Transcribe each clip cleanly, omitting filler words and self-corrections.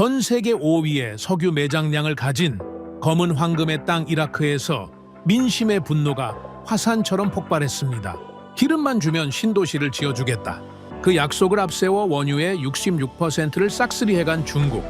전 세계 5위의 석유 매장량을 가진 검은 황금의 땅 이라크에서 민심의 분노가 화산처럼 폭발했습니다. 기름만 주면 신도시를 지어주겠다. 그 약속을 앞세워 원유의 66%를 싹쓸이해간 중국.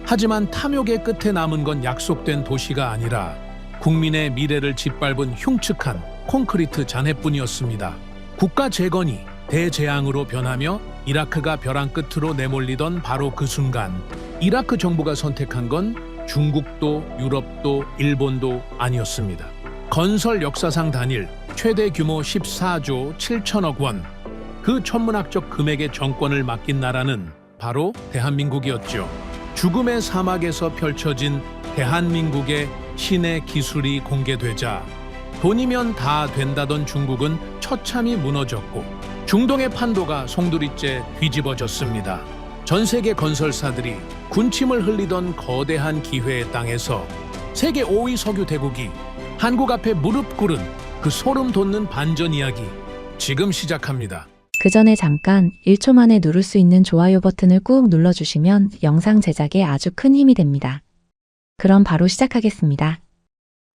하지만 탐욕의 끝에 남은 건 약속된 도시가 아니라 국민의 미래를 짓밟은 흉측한 콘크리트 잔해뿐이었습니다. 국가 재건이 대재앙으로 변하며 이라크가 벼랑 끝으로 내몰리던 바로 그 순간 이라크 정부가 선택한 건 중국도 유럽도 일본도 아니었습니다. 건설 역사상 단일 최대 규모 14조 7천억 원, 그 천문학적 금액의 정권을 맡긴 나라는 바로 대한민국이었죠. 죽음의 사막에서 펼쳐진 대한민국의 신의 기술이 공개되자 돈이면 다 된다던 중국은 처참히 무너졌고 중동의 판도가 송두리째 뒤집어졌습니다. 전 세계 건설사들이 군침을 흘리던 거대한 기회의 땅에서 세계 5위 석유 대국이 한국 앞에 무릎 꿇은 그 소름 돋는 반전 이야기 지금 시작합니다. 그 전에 잠깐 1초 만에 누를 수 있는 좋아요 버튼을 꾹 눌러주시면 영상 제작에 아주 큰 힘이 됩니다. 그럼 바로 시작하겠습니다.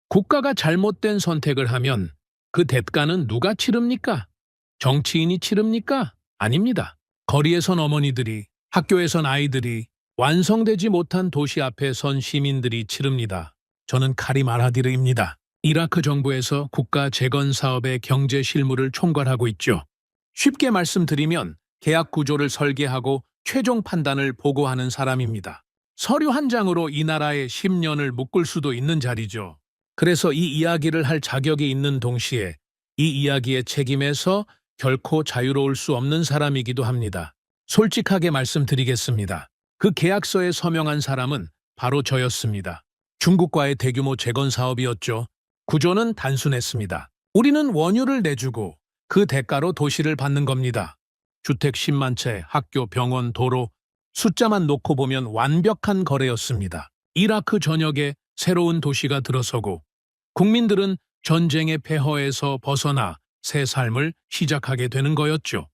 국가가 잘못된 선택을 하면 그 대가는 누가 치릅니까? 정치인이 치릅니까? 아닙니다. 거리에선 어머니들이, 학교에선 아이들이, 완성되지 못한 도시 앞에 선 시민들이 치릅니다. 저는 카림 알하디르입니다. 이라크 정부에서 국가 재건 사업의 경제 실무를 총괄하고 있죠. 쉽게 말씀드리면 계약 구조를 설계하고 최종 판단을 보고하는 사람입니다. 서류 한 장으로 이 나라의 10년을 묶을 수도 있는 자리죠. 그래서 이 이야기를 할 자격이 있는 동시에 이 이야기의 책임에서 결코 자유로울 수 없는 사람이기도 합니다. 솔직하게 말씀드리겠습니다. 그 계약서에 서명한 사람은 바로 저였습니다. 중국과의 대규모 재건 사업이었죠. 구조는 단순했습니다. 우리는 원유를 내주고 그 대가로 도시를 받는 겁니다. 주택 10만 채, 학교, 병원, 도로, 숫자만 놓고 보면 완벽한 거래였습니다. 이라크 전역에 새로운 도시가 들어서고 국민들은 전쟁의 폐허에서 벗어나 새 삶을 시작하게 되는 거였죠.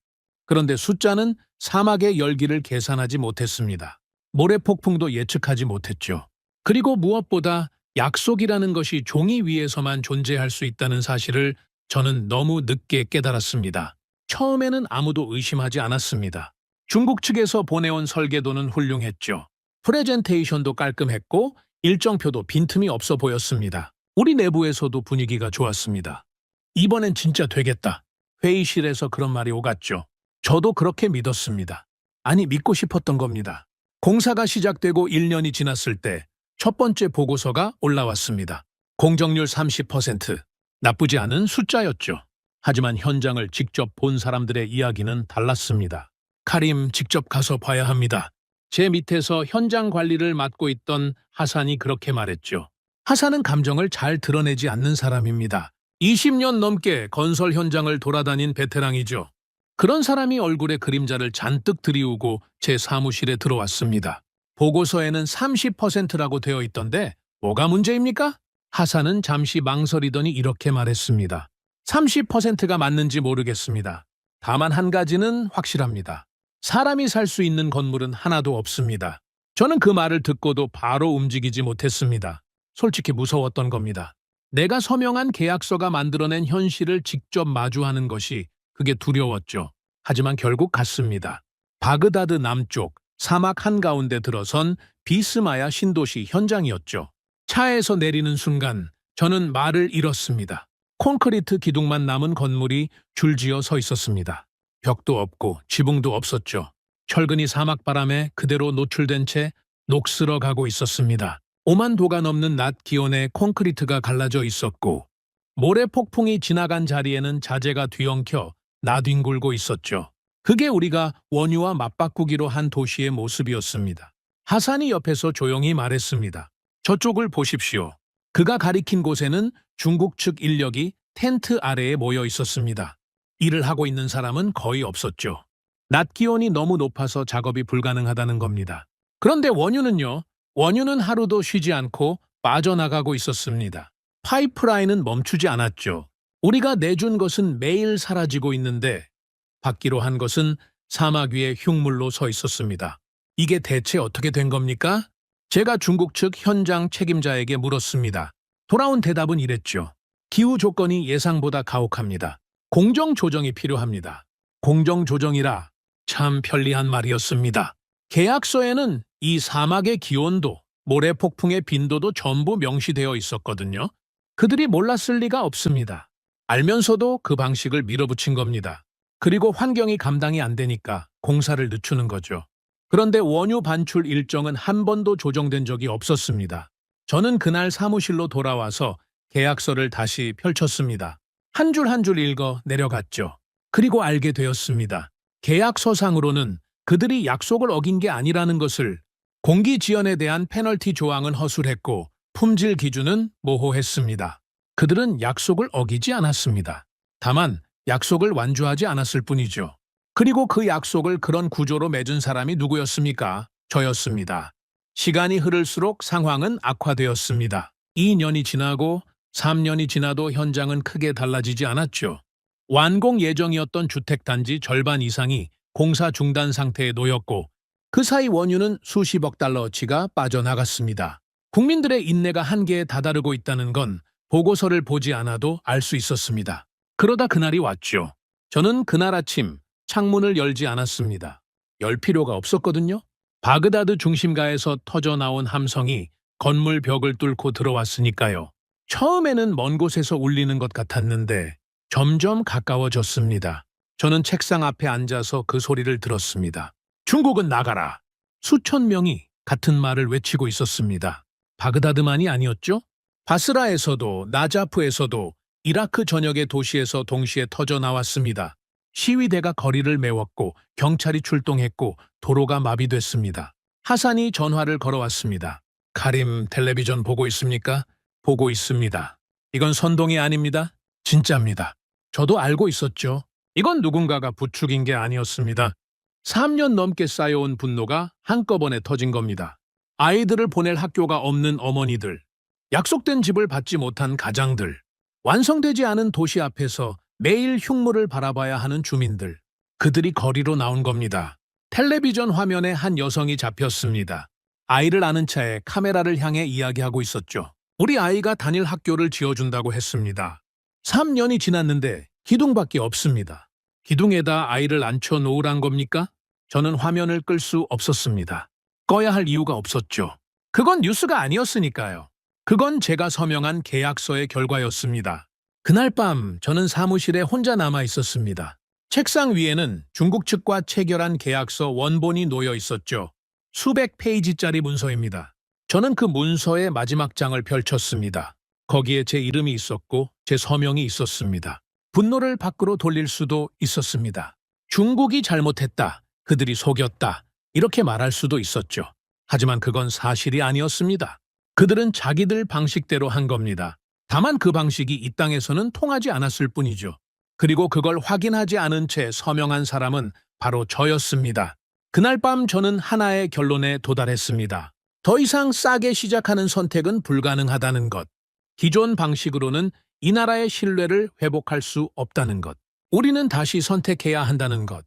그런데 숫자는 사막의 열기를 계산하지 못했습니다. 모래폭풍도 예측하지 못했죠. 그리고 무엇보다 약속이라는 것이 종이 위에서만 존재할 수 있다는 사실을 저는 너무 늦게 깨달았습니다. 처음에는 아무도 의심하지 않았습니다. 중국 측에서 보내온 설계도는 훌륭했죠. 프레젠테이션도 깔끔했고 일정표도 빈틈이 없어 보였습니다. 우리 내부에서도 분위기가 좋았습니다. 이번엔 진짜 되겠다. 회의실에서 그런 말이 오갔죠. 저도 그렇게 믿었습니다. 아니, 믿고 싶었던 겁니다. 공사가 시작되고 1년이 지났을 때 첫 번째 보고서가 올라왔습니다. 공정률 30%. 나쁘지 않은 숫자였죠. 하지만 현장을 직접 본 사람들의 이야기는 달랐습니다. 카림, 직접 가서 봐야 합니다. 제 밑에서 현장 관리를 맡고 있던 하산이 그렇게 말했죠. 하산은 감정을 잘 드러내지 않는 사람입니다. 20년 넘게 건설 현장을 돌아다닌 베테랑이죠. 그런 사람이 얼굴에 그림자를 잔뜩 들이우고 제 사무실에 들어왔습니다. 보고서에는 30%라고 되어 있던데 뭐가 문제입니까? 하산은 잠시 망설이더니 이렇게 말했습니다. 30%가 맞는지 모르겠습니다. 다만 한 가지는 확실합니다. 사람이 살 수 있는 건물은 하나도 없습니다. 저는 그 말을 듣고도 바로 움직이지 못했습니다. 솔직히 무서웠던 겁니다. 내가 서명한 계약서가 만들어낸 현실을 직접 마주하는 것이 그게 두려웠죠. 하지만 결국 갔습니다. 바그다드 남쪽 사막 한가운데 들어선 비스마야 신도시 현장이었죠. 차에서 내리는 순간 저는 말을 잃었습니다. 콘크리트 기둥만 남은 건물이 줄지어 서 있었습니다. 벽도 없고 지붕도 없었죠. 철근이 사막바람에 그대로 노출된 채 녹슬어 가고 있었습니다. 5만 도가 넘는 낮 기온에 콘크리트가 갈라져 있었고 모래 폭풍이 지나간 자리에는 자재가 뒤엉켜 나뒹굴고 있었죠. 그게 우리가 원유와 맞바꾸기로 한 도시의 모습이었습니다. 하산이 옆에서 조용히 말했습니다. 저쪽을 보십시오. 그가 가리킨 곳에는 중국 측 인력이 텐트 아래에 모여 있었습니다. 일을 하고 있는 사람은 거의 없었죠. 낮 기온이 너무 높아서 작업이 불가능하다는 겁니다. 그런데 원유는요? 원유는 하루도 쉬지 않고 빠져나가고 있었습니다. 파이프라인은 멈추지 않았죠. 우리가 내준 것은 매일 사라지고 있는데 받기로 한 것은 사막 위에 흉물로 서 있었습니다. 이게 대체 어떻게 된 겁니까? 제가 중국 측 현장 책임자에게 물었습니다. 돌아온 대답은 이랬죠. 기후 조건이 예상보다 가혹합니다. 공정 조정이 필요합니다. 공정 조정이라 참 편리한 말이었습니다. 계약서에는 이 사막의 기온도 모래 폭풍의 빈도도 전부 명시되어 있었거든요. 그들이 몰랐을 리가 없습니다. 알면서도 그 방식을 밀어붙인 겁니다. 그리고 환경이 감당이 안 되니까 공사를 늦추는 거죠. 그런데 원유 반출 일정은 한 번도 조정된 적이 없었습니다. 저는 그날 사무실로 돌아와서 계약서를 다시 펼쳤습니다. 한 줄 한 줄 읽어 내려갔죠. 그리고 알게 되었습니다. 계약서상으로는 그들이 약속을 어긴 게 아니라는 것을, 공기 지연에 대한 페널티 조항은 허술했고 품질 기준은 모호했습니다. 그들은 약속을 어기지 않았습니다. 다만 약속을 완주하지 않았을 뿐이죠. 그리고 그 약속을 그런 구조로 맺은 사람이 누구였습니까? 저였습니다. 시간이 흐를수록 상황은 악화되었습니다. 2년이 지나고 3년이 지나도 현장은 크게 달라지지 않았죠. 완공 예정이었던 주택단지 절반 이상이 공사 중단 상태에 놓였고 그 사이 원유는 수십억 달러어치가 빠져나갔습니다. 국민들의 인내가 한계에 다다르고 있다는 건 보고서를 보지 않아도 알 수 있었습니다. 그러다 그날이 왔죠. 저는 그날 아침 창문을 열지 않았습니다. 열 필요가 없었거든요. 바그다드 중심가에서 터져나온 함성이 건물 벽을 뚫고 들어왔으니까요. 처음에는 먼 곳에서 울리는 것 같았는데 점점 가까워졌습니다. 저는 책상 앞에 앉아서 그 소리를 들었습니다. 중국은 나가라. 수천 명이 같은 말을 외치고 있었습니다. 바그다드만이 아니었죠? 바스라에서도 나자프에서도 이라크 전역의 도시에서 동시에 터져 나왔습니다. 시위대가 거리를 메웠고 경찰이 출동했고 도로가 마비됐습니다. 하산이 전화를 걸어왔습니다. 카림, 텔레비전 보고 있습니까? 보고 있습니다. 이건 선동이 아닙니다. 진짜입니다. 저도 알고 있었죠. 이건 누군가가 부추긴 게 아니었습니다. 3년 넘게 쌓여온 분노가 한꺼번에 터진 겁니다. 아이들을 보낼 학교가 없는 어머니들, 약속된 집을 받지 못한 가장들, 완성되지 않은 도시 앞에서 매일 흉물을 바라봐야 하는 주민들, 그들이 거리로 나온 겁니다. 텔레비전 화면에 한 여성이 잡혔습니다. 아이를 아는 차에 카메라를 향해 이야기하고 있었죠. 우리 아이가 다닐 학교를 지어준다고 했습니다. 3년이 지났는데 기둥밖에 없습니다. 기둥에다 아이를 앉혀 놓으란 겁니까? 저는 화면을 끌 수 없었습니다. 꺼야 할 이유가 없었죠. 그건 뉴스가 아니었으니까요. 그건 제가 서명한 계약서의 결과였습니다. 그날 밤 저는 사무실에 혼자 남아 있었습니다. 책상 위에는 중국 측과 체결한 계약서 원본이 놓여 있었죠. 수백 페이지짜리 문서입니다. 저는 그 문서의 마지막 장을 펼쳤습니다. 거기에 제 이름이 있었고 제 서명이 있었습니다. 분노를 밖으로 돌릴 수도 있었습니다. 중국이 잘못했다. 그들이 속였다. 이렇게 말할 수도 있었죠. 하지만 그건 사실이 아니었습니다. 그들은 자기들 방식대로 한 겁니다. 다만 그 방식이 이 땅에서는 통하지 않았을 뿐이죠. 그리고 그걸 확인하지 않은 채 서명한 사람은 바로 저였습니다. 그날 밤 저는 하나의 결론에 도달했습니다. 더 이상 싸게 시작하는 선택은 불가능하다는 것. 기존 방식으로는 이 나라의 신뢰를 회복할 수 없다는 것. 우리는 다시 선택해야 한다는 것.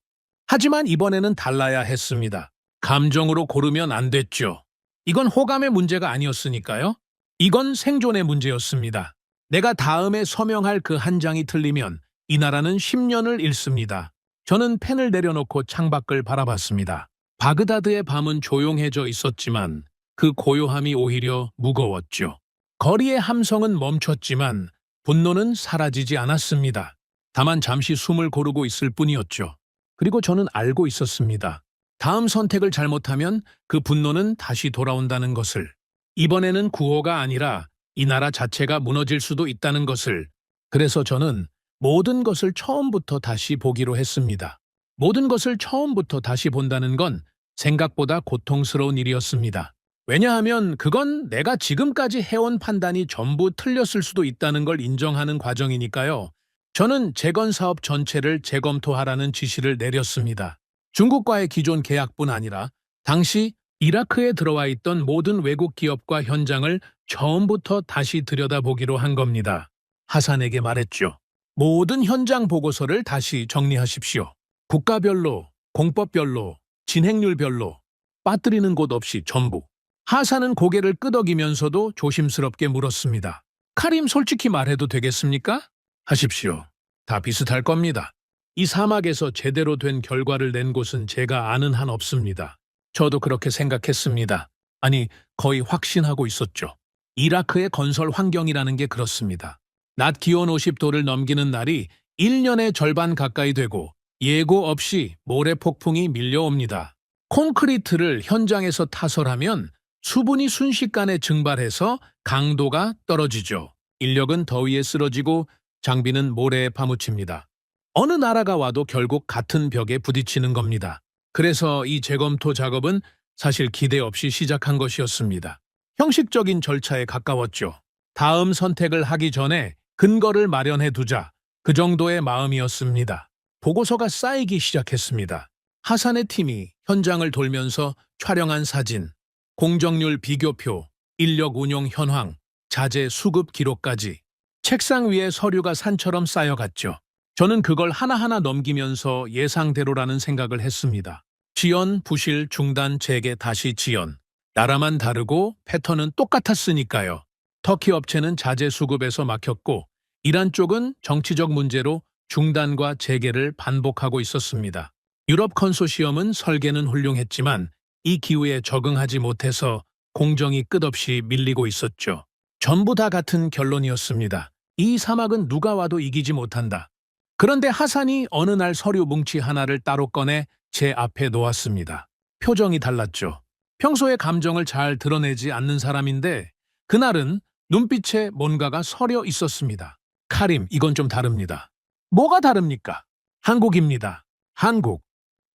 하지만 이번에는 달라야 했습니다. 감정으로 고르면 안 됐죠. 이건 호감의 문제가 아니었으니까요. 이건 생존의 문제였습니다. 내가 다음에 서명할 그 한 장이 틀리면 이 나라는 10년을 잃습니다. 저는 펜을 내려놓고 창밖을 바라봤습니다. 바그다드의 밤은 조용해져 있었지만 그 고요함이 오히려 무거웠죠. 거리의 함성은 멈췄지만 분노는 사라지지 않았습니다. 다만 잠시 숨을 고르고 있을 뿐이었죠. 그리고 저는 알고 있었습니다. 다음 선택을 잘못하면 그 분노는 다시 돌아온다는 것을. 이번에는 구호가 아니라 이 나라 자체가 무너질 수도 있다는 것을. 그래서 저는 모든 것을 처음부터 다시 보기로 했습니다. 모든 것을 처음부터 다시 본다는 건 생각보다 고통스러운 일이었습니다. 왜냐하면 그건 내가 지금까지 해온 판단이 전부 틀렸을 수도 있다는 걸 인정하는 과정이니까요. 저는 재건 사업 전체를 재검토하라는 지시를 내렸습니다. 중국과의 기존 계약뿐 아니라 당시 이라크에 들어와 있던 모든 외국 기업과 현장을 처음부터 다시 들여다보기로 한 겁니다. 하산에게 말했죠. 모든 현장 보고서를 다시 정리하십시오. 국가별로, 공법별로, 진행률별로, 빠뜨리는 곳 없이 전부. 하산은 고개를 끄덕이면서도 조심스럽게 물었습니다. 카림, 솔직히 말해도 되겠습니까? 하십시오. 다 비슷할 겁니다. 이 사막에서 제대로 된 결과를 낸 곳은 제가 아는 한 없습니다. 저도 그렇게 생각했습니다. 아니, 거의 확신하고 있었죠. 이라크의 건설 환경이라는 게 그렇습니다. 낮 기온 50도를 넘기는 날이 1년의 절반 가까이 되고 예고 없이 모래폭풍이 밀려옵니다. 콘크리트를 현장에서 타설하면 수분이 순식간에 증발해서 강도가 떨어지죠. 인력은 더위에 쓰러지고 장비는 모래에 파묻힙니다. 어느 나라가 와도 결국 같은 벽에 부딪히는 겁니다. 그래서 이 재검토 작업은 사실 기대 없이 시작한 것이었습니다. 형식적인 절차에 가까웠죠. 다음 선택을 하기 전에 근거를 마련해 두자, 그 정도의 마음이었습니다. 보고서가 쌓이기 시작했습니다. 하산의 팀이 현장을 돌면서 촬영한 사진, 공정률 비교표, 인력 운용 현황, 자재 수급 기록까지 책상 위에 서류가 산처럼 쌓여갔죠. 저는 그걸 하나하나 넘기면서 예상대로라는 생각을 했습니다. 지연, 부실, 중단, 재개, 다시 지연. 나라만 다르고 패턴은 똑같았으니까요. 터키 업체는 자재 수급에서 막혔고 이란 쪽은 정치적 문제로 중단과 재개를 반복하고 있었습니다. 유럽 컨소시엄은 설계는 훌륭했지만 이 기후에 적응하지 못해서 공정이 끝없이 밀리고 있었죠. 전부 다 같은 결론이었습니다. 이 사막은 누가 와도 이기지 못한다. 그런데 하산이 어느 날 서류 뭉치 하나를 따로 꺼내 제 앞에 놓았습니다. 표정이 달랐죠. 평소에 감정을 잘 드러내지 않는 사람인데 그날은 눈빛에 뭔가가 서려 있었습니다. 카림, 이건 좀 다릅니다. 뭐가 다릅니까? 한국입니다. 한국.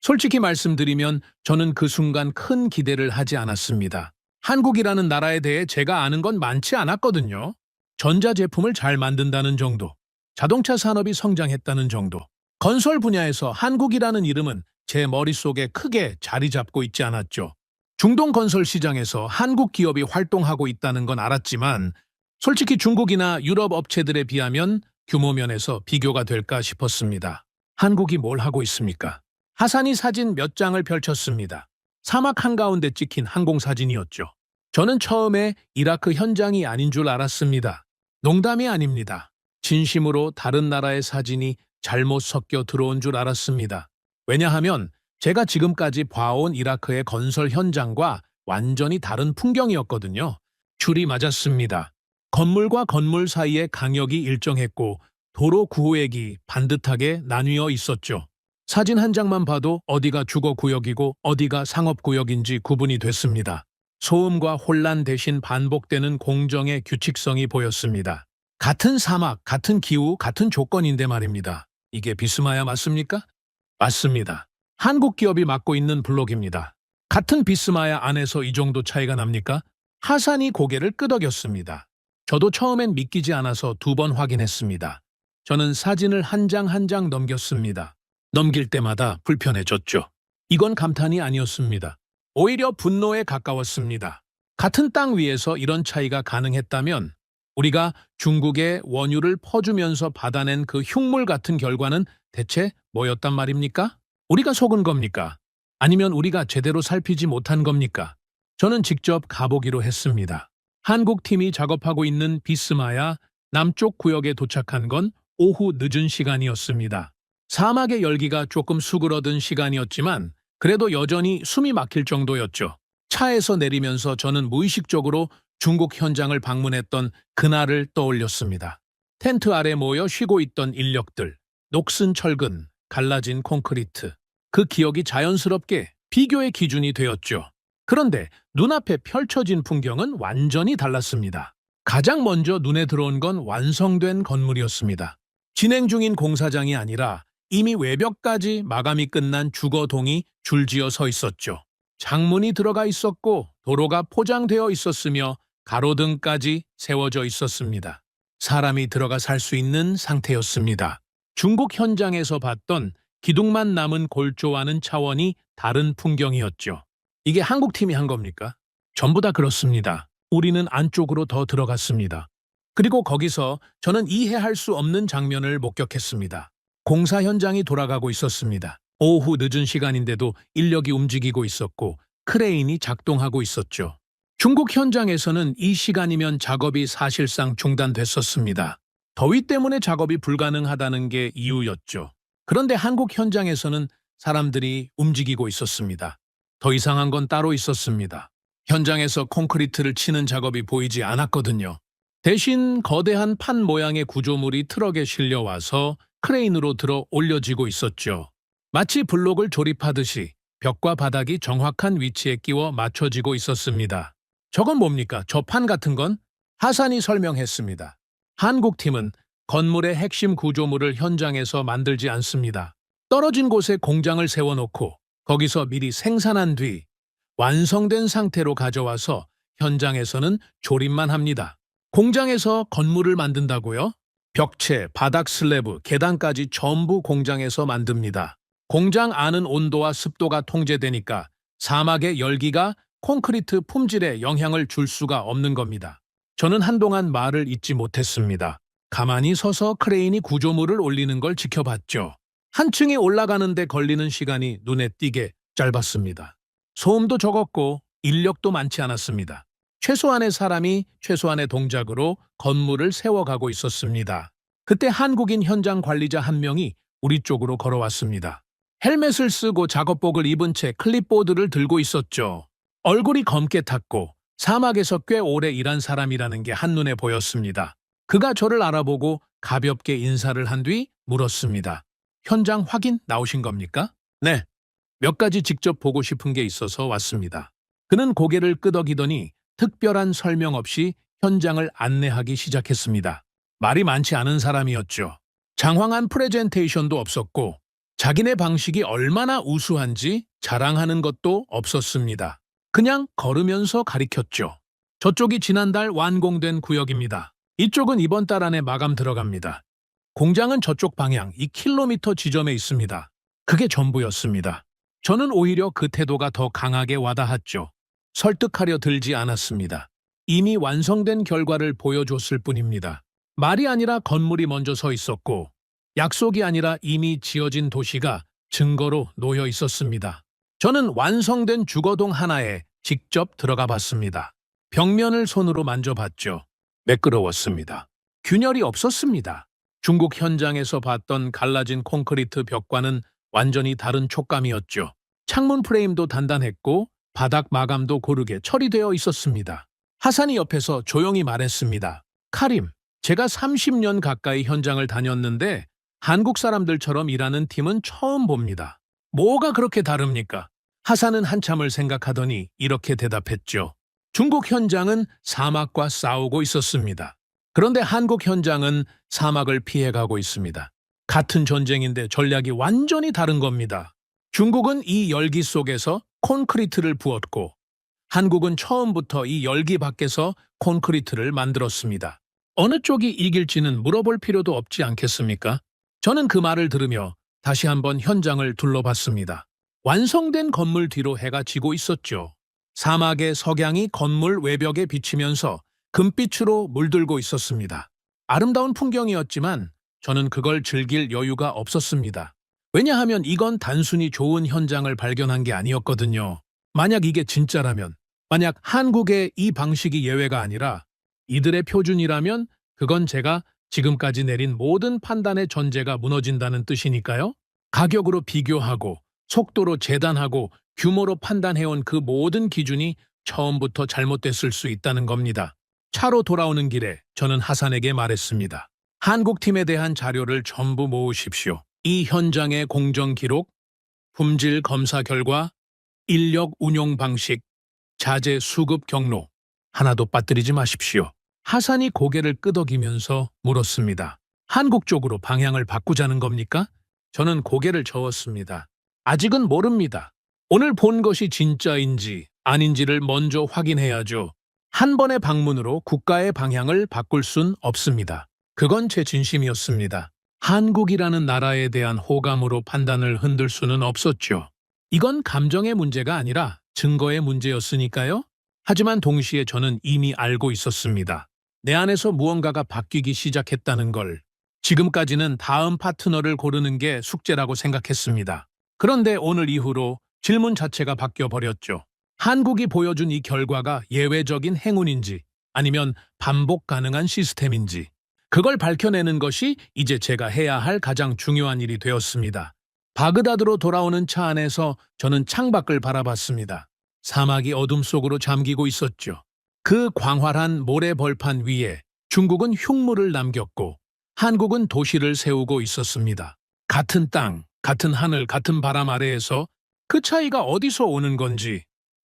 솔직히 말씀드리면 저는 그 순간 큰 기대를 하지 않았습니다. 한국이라는 나라에 대해 제가 아는 건 많지 않았거든요. 전자제품을 잘 만든다는 정도, 자동차 산업이 성장했다는 정도, 건설 분야에서 한국이라는 이름은 제 머릿속에 크게 자리 잡고 있지 않았죠. 중동 건설 시장에서 한국 기업이 활동하고 있다는 건 알았지만 솔직히 중국이나 유럽 업체들에 비하면 규모 면에서 비교가 될까 싶었습니다. 한국이 뭘 하고 있습니까? 하산이 사진 몇 장을 펼쳤습니다. 사막 한가운데 찍힌 항공사진이었죠. 저는 처음에 이라크 현장이 아닌 줄 알았습니다. 농담이 아닙니다. 진심으로 다른 나라의 사진이 잘못 섞여 들어온 줄 알았습니다. 왜냐하면 제가 지금까지 봐온 이라크의 건설 현장과 완전히 다른 풍경이었거든요. 줄이 맞았습니다. 건물과 건물 사이에 강역이 일정했고 도로 구획이 반듯하게 나뉘어 있었죠. 사진 한 장만 봐도 어디가 주거구역이고 어디가 상업구역인지 구분이 됐습니다. 소음과 혼란 대신 반복되는 공정의 규칙성이 보였습니다. 같은 사막, 같은 기후, 같은 조건인데 말입니다. 이게 비스마야 맞습니까? 맞습니다. 한국 기업이 맡고 있는 블록입니다. 같은 비스마야 안에서 이 정도 차이가 납니까? 하산이 고개를 끄덕였습니다. 저도 처음엔 믿기지 않아서 2번 확인했습니다. 저는 사진을 한 장 한 장 넘겼습니다. 넘길 때마다 불편해졌죠. 이건 감탄이 아니었습니다. 오히려 분노에 가까웠습니다. 같은 땅 위에서 이런 차이가 가능했다면 우리가 중국에 원유를 퍼주면서 받아낸 그 흉물 같은 결과는 대체 뭐였단 말입니까? 우리가 속은 겁니까? 아니면 우리가 제대로 살피지 못한 겁니까? 저는 직접 가보기로 했습니다. 한국 팀이 작업하고 있는 비스마야 남쪽 구역에 도착한 건 오후 늦은 시간이었습니다. 사막의 열기가 조금 수그러든 시간이었지만 그래도 여전히 숨이 막힐 정도였죠. 차에서 내리면서 저는 무의식적으로 중국 현장을 방문했던 그날을 떠올렸습니다. 텐트 아래 모여 쉬고 있던 인력들, 녹슨 철근, 갈라진 콘크리트. 그 기억이 자연스럽게 비교의 기준이 되었죠. 그런데 눈앞에 펼쳐진 풍경은 완전히 달랐습니다. 가장 먼저 눈에 들어온 건 완성된 건물이었습니다. 진행 중인 공사장이 아니라 이미 외벽까지 마감이 끝난 주거동이 줄지어 서 있었죠. 창문이 들어가 있었고 도로가 포장되어 있었으며 가로등까지 세워져 있었습니다. 사람이 들어가 살 수 있는 상태였습니다. 중국 현장에서 봤던 기둥만 남은 골조와는 차원이 다른 풍경이었죠. 이게 한국팀이 한 겁니까? 전부 다 그렇습니다. 우리는 안쪽으로 더 들어갔습니다. 그리고 거기서 저는 이해할 수 없는 장면을 목격했습니다. 공사 현장이 돌아가고 있었습니다. 오후 늦은 시간인데도 인력이 움직이고 있었고 크레인이 작동하고 있었죠. 중국 현장에서는 이 시간이면 작업이 사실상 중단됐었습니다. 더위 때문에 작업이 불가능하다는 게 이유였죠. 그런데 한국 현장에서는 사람들이 움직이고 있었습니다. 더 이상한 건 따로 있었습니다. 현장에서 콘크리트를 치는 작업이 보이지 않았거든요. 대신 거대한 판 모양의 구조물이 트럭에 실려와서 크레인으로 들어 올려지고 있었죠. 마치 블록을 조립하듯이 벽과 바닥이 정확한 위치에 끼워 맞춰지고 있었습니다. 저건 뭡니까? 저 판 같은 건? 하산이 설명했습니다. 한국팀은 건물의 핵심 구조물을 현장에서 만들지 않습니다. 떨어진 곳에 공장을 세워놓고 거기서 미리 생산한 뒤 완성된 상태로 가져와서 현장에서는 조립만 합니다. 공장에서 건물을 만든다고요? 벽체, 바닥 슬래브, 계단까지 전부 공장에서 만듭니다. 공장 안은 온도와 습도가 통제되니까 사막의 열기가 콘크리트 품질에 영향을 줄 수가 없는 겁니다. 저는 한동안 말을 잇지 못했습니다. 가만히 서서 크레인이 구조물을 올리는 걸 지켜봤죠. 한 층이 올라가는데 걸리는 시간이 눈에 띄게 짧았습니다. 소음도 적었고 인력도 많지 않았습니다. 최소한의 사람이 최소한의 동작으로 건물을 세워가고 있었습니다. 그때 한국인 현장 관리자 한 명이 우리 쪽으로 걸어왔습니다. 헬멧을 쓰고 작업복을 입은 채 클립보드를 들고 있었죠. 얼굴이 검게 탔고 사막에서 꽤 오래 일한 사람이라는 게 한눈에 보였습니다. 그가 저를 알아보고 가볍게 인사를 한 뒤 물었습니다. 현장 확인 나오신 겁니까? 네. 몇 가지 직접 보고 싶은 게 있어서 왔습니다. 그는 고개를 끄덕이더니 특별한 설명 없이 현장을 안내하기 시작했습니다. 말이 많지 않은 사람이었죠. 장황한 프레젠테이션도 없었고 자기네 방식이 얼마나 우수한지 자랑하는 것도 없었습니다. 그냥 걸으면서 가리켰죠. 저쪽이 지난달 완공된 구역입니다. 이쪽은 이번 달 안에 마감 들어갑니다. 공장은 저쪽 방향 2km 지점에 있습니다. 그게 전부였습니다. 저는 오히려 그 태도가 더 강하게 와닿았죠. 설득하려 들지 않았습니다. 이미 완성된 결과를 보여줬을 뿐입니다. 말이 아니라 건물이 먼저 서 있었고 약속이 아니라 이미 지어진 도시가 증거로 놓여 있었습니다. 저는 완성된 주거동 하나에 직접 들어가 봤습니다. 벽면을 손으로 만져봤죠. 매끄러웠습니다. 균열이 없었습니다. 중국 현장에서 봤던 갈라진 콘크리트 벽과는 완전히 다른 촉감이었죠. 창문 프레임도 단단했고 바닥 마감도 고르게 처리되어 있었습니다. 하산이 옆에서 조용히 말했습니다. 카림, 제가 30년 가까이 현장을 다녔는데 한국 사람들처럼 일하는 팀은 처음 봅니다. 뭐가 그렇게 다릅니까? 하산은 한참을 생각하더니 이렇게 대답했죠. 중국 현장은 사막과 싸우고 있었습니다. 그런데 한국 현장은 사막을 피해가고 있습니다. 같은 전쟁인데 전략이 완전히 다른 겁니다. 중국은 이 열기 속에서 콘크리트를 부었고 한국은 처음부터 이 열기 밖에서 콘크리트를 만들었습니다. 어느 쪽이 이길지는 물어볼 필요도 없지 않겠습니까? 저는 그 말을 들으며 다시 한번 현장을 둘러봤습니다. 완성된 건물 뒤로 해가 지고 있었죠. 사막의 석양이 건물 외벽에 비치면서 금빛으로 물들고 있었습니다. 아름다운 풍경이었지만 저는 그걸 즐길 여유가 없었습니다. 왜냐하면 이건 단순히 좋은 현장을 발견한 게 아니었거든요. 만약 이게 진짜라면, 만약 한국의 이 방식이 예외가 아니라 이들의 표준이라면 그건 제가 지금까지 내린 모든 판단의 전제가 무너진다는 뜻이니까요. 가격으로 비교하고 속도로 재단하고 규모로 판단해온 그 모든 기준이 처음부터 잘못됐을 수 있다는 겁니다. 차로 돌아오는 길에 저는 하산에게 말했습니다. 한국팀에 대한 자료를 전부 모으십시오. 이 현장의 공정 기록, 품질 검사 결과, 인력 운용 방식, 자재 수급 경로, 하나도 빠뜨리지 마십시오. 하산이 고개를 끄덕이면서 물었습니다. 한국 쪽으로 방향을 바꾸자는 겁니까? 저는 고개를 저었습니다. 아직은 모릅니다. 오늘 본 것이 진짜인지 아닌지를 먼저 확인해야죠. 한 번의 방문으로 국가의 방향을 바꿀 순 없습니다. 그건 제 진심이었습니다. 한국이라는 나라에 대한 호감으로 판단을 흔들 수는 없었죠. 이건 감정의 문제가 아니라 증거의 문제였으니까요. 하지만 동시에 저는 이미 알고 있었습니다. 내 안에서 무언가가 바뀌기 시작했다는 걸. 지금까지는 다음 파트너를 고르는 게 숙제라고 생각했습니다. 그런데 오늘 이후로 질문 자체가 바뀌어 버렸죠. 한국이 보여준 이 결과가 예외적인 행운인지 아니면 반복 가능한 시스템인지 그걸 밝혀내는 것이 이제 제가 해야 할 가장 중요한 일이 되었습니다. 바그다드로 돌아오는 차 안에서 저는 창밖을 바라봤습니다. 사막이 어둠 속으로 잠기고 있었죠. 그 광활한 모래 벌판 위에 중국은 흉물을 남겼고 한국은 도시를 세우고 있었습니다. 같은 땅, 같은 하늘, 같은 바람 아래에서 그 차이가 어디서 오는 건지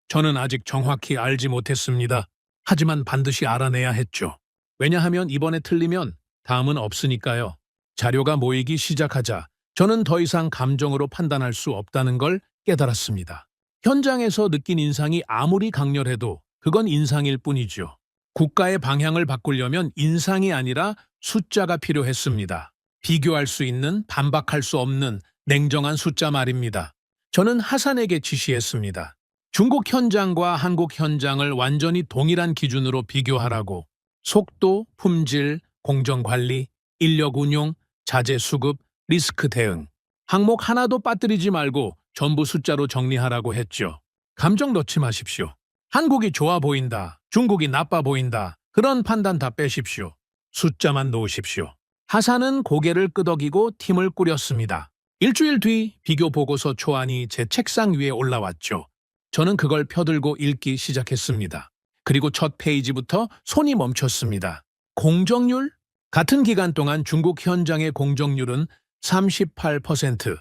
저는 아직 정확히 알지 못했습니다. 하지만 반드시 알아내야 했죠. 왜냐하면 이번에 틀리면 다음은 없으니까요. 자료가 모이기 시작하자 저는 더 이상 감정으로 판단할 수 없다는 걸 깨달았습니다. 현장에서 느낀 인상이 아무리 강렬해도 그건 인상일 뿐이죠. 국가의 방향을 바꾸려면 인상이 아니라 숫자가 필요했습니다. 비교할 수 있는, 반박할 수 없는 냉정한 숫자 말입니다. 저는 하산에게 지시했습니다. 중국 현장과 한국 현장을 완전히 동일한 기준으로 비교하라고. 속도, 품질, 공정관리, 인력 운용, 자재 수급, 리스크 대응. 항목 하나도 빠뜨리지 말고 전부 숫자로 정리하라고 했죠. 감정 넣지 마십시오. 한국이 좋아 보인다, 중국이 나빠 보인다. 그런 판단 다 빼십시오. 숫자만 놓으십시오. 하산은 고개를 끄덕이고 팀을 꾸렸습니다. 일주일 뒤 비교 보고서 초안이 제 책상 위에 올라왔죠. 저는 그걸 펴들고 읽기 시작했습니다. 그리고 첫 페이지부터 손이 멈췄습니다. 공정률? 같은 기간 동안 중국 현장의 공정률은 38%,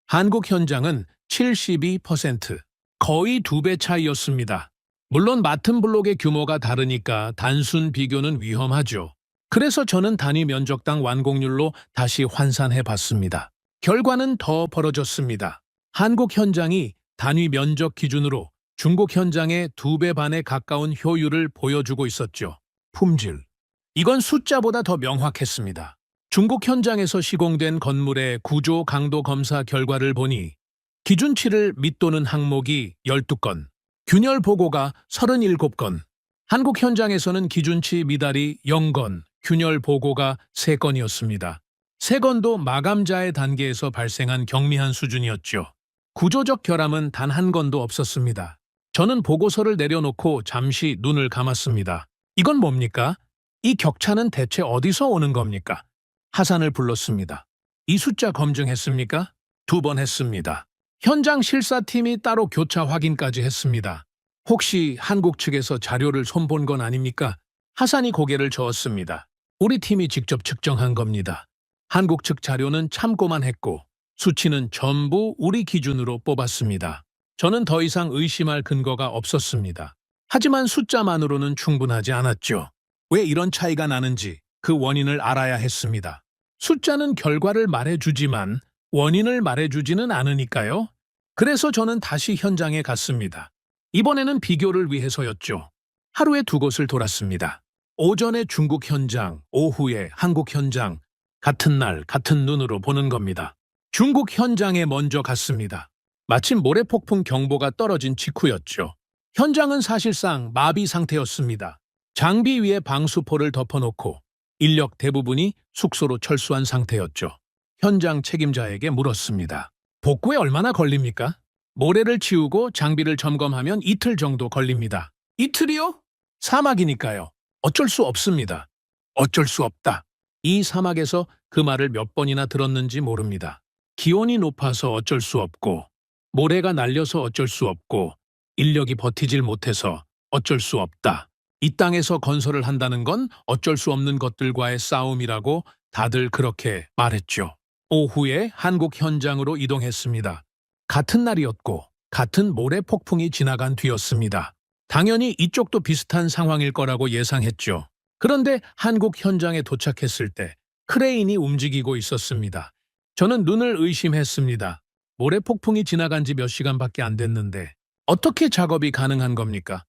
한국 현장은 72%, 거의 2배 차이였습니다. 물론 맡은 블록의 규모가 다르니까 단순 비교는 위험하죠. 그래서 저는 단위 면적당 완공률로 다시 환산해 봤습니다. 결과는 더 벌어졌습니다. 한국 현장이 단위 면적 기준으로 중국 현장의 2배 반에 가까운 효율을 보여주고 있었죠. 품질. 이건 숫자보다 더 명확했습니다. 중국 현장에서 시공된 건물의 구조 강도 검사 결과를 보니 기준치를 밑도는 항목이 12건, 균열 보고가 37건, 한국 현장에서는 기준치 미달이 0건, 균열 보고가 3건이었습니다. 3건도 마감자의 단계에서 발생한 경미한 수준이었죠. 구조적 결함은 단 한 건도 없었습니다. 저는 보고서를 내려놓고 잠시 눈을 감았습니다. 이건 뭡니까? 이 격차는 대체 어디서 오는 겁니까? 하산을 불렀습니다. 이 숫자 검증했습니까? 2번 했습니다. 현장 실사팀이 따로 교차 확인까지 했습니다. 혹시 한국 측에서 자료를 손본 건 아닙니까? 하산이 고개를 저었습니다. 우리 팀이 직접 측정한 겁니다. 한국 측 자료는 참고만 했고 수치는 전부 우리 기준으로 뽑았습니다. 저는 더 이상 의심할 근거가 없었습니다. 하지만 숫자만으로는 충분하지 않았죠. 왜 이런 차이가 나는지 그 원인을 알아야 했습니다. 숫자는 결과를 말해주지만 원인을 말해주지는 않으니까요. 그래서 저는 다시 현장에 갔습니다. 이번에는 비교를 위해서였죠. 하루에 2곳을 돌았습니다. 오전에 중국 현장, 오후에 한국 현장, 같은 날 같은 눈으로 보는 겁니다. 중국 현장에 먼저 갔습니다. 마침 모래폭풍 경보가 떨어진 직후였죠. 현장은 사실상 마비 상태였습니다. 장비 위에 방수포를 덮어놓고 인력 대부분이 숙소로 철수한 상태였죠. 현장 책임자에게 물었습니다. 복구에 얼마나 걸립니까? 모래를 치우고 장비를 점검하면 이틀 정도 걸립니다. 이틀이요? 사막이니까요. 어쩔 수 없습니다. 어쩔 수 없다. 이 사막에서 그 말을 몇 번이나 들었는지 모릅니다. 기온이 높아서 어쩔 수 없고, 모래가 날려서 어쩔 수 없고, 인력이 버티질 못해서 어쩔 수 없다. 이 땅에서 건설을 한다는 건 어쩔 수 없는 것들과의 싸움이라고 다들 그렇게 말했죠. 오후에 한국 현장으로 이동했습니다. 같은 날이었고 같은 모래 폭풍이 지나간 뒤였습니다. 당연히 이쪽도 비슷한 상황일 거라고 예상했죠. 그런데 한국 현장에 도착했을 때 크레인이 움직이고 있었습니다. 저는 눈을 의심했습니다. 모래 폭풍이 지나간 지 몇 시간밖에 안 됐는데 어떻게 작업이 가능한 겁니까?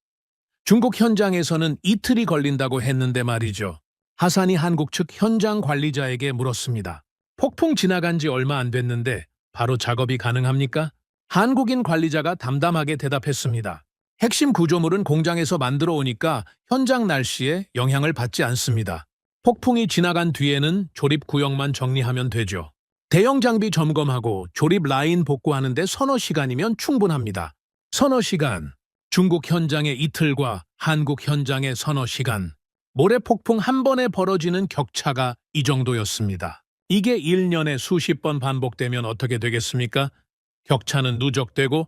중국 현장에서는 이틀이 걸린다고 했는데 말이죠. 하산이 한국 측 현장 관리자에게 물었습니다. 폭풍 지나간 지 얼마 안 됐는데 바로 작업이 가능합니까? 한국인 관리자가 담담하게 대답했습니다. 핵심 구조물은 공장에서 만들어 오니까 현장 날씨에 영향을 받지 않습니다. 폭풍이 지나간 뒤에는 조립 구역만 정리하면 되죠. 대형 장비 점검하고 조립 라인 복구하는데 서너 시간이면 충분합니다. 서너 시간. 중국 현장의 이틀과 한국 현장의 서너 시간, 모래폭풍 한 번에 벌어지는 격차가 이 정도였습니다. 이게 1년에 수십 번 반복되면 어떻게 되겠습니까? 격차는 누적되고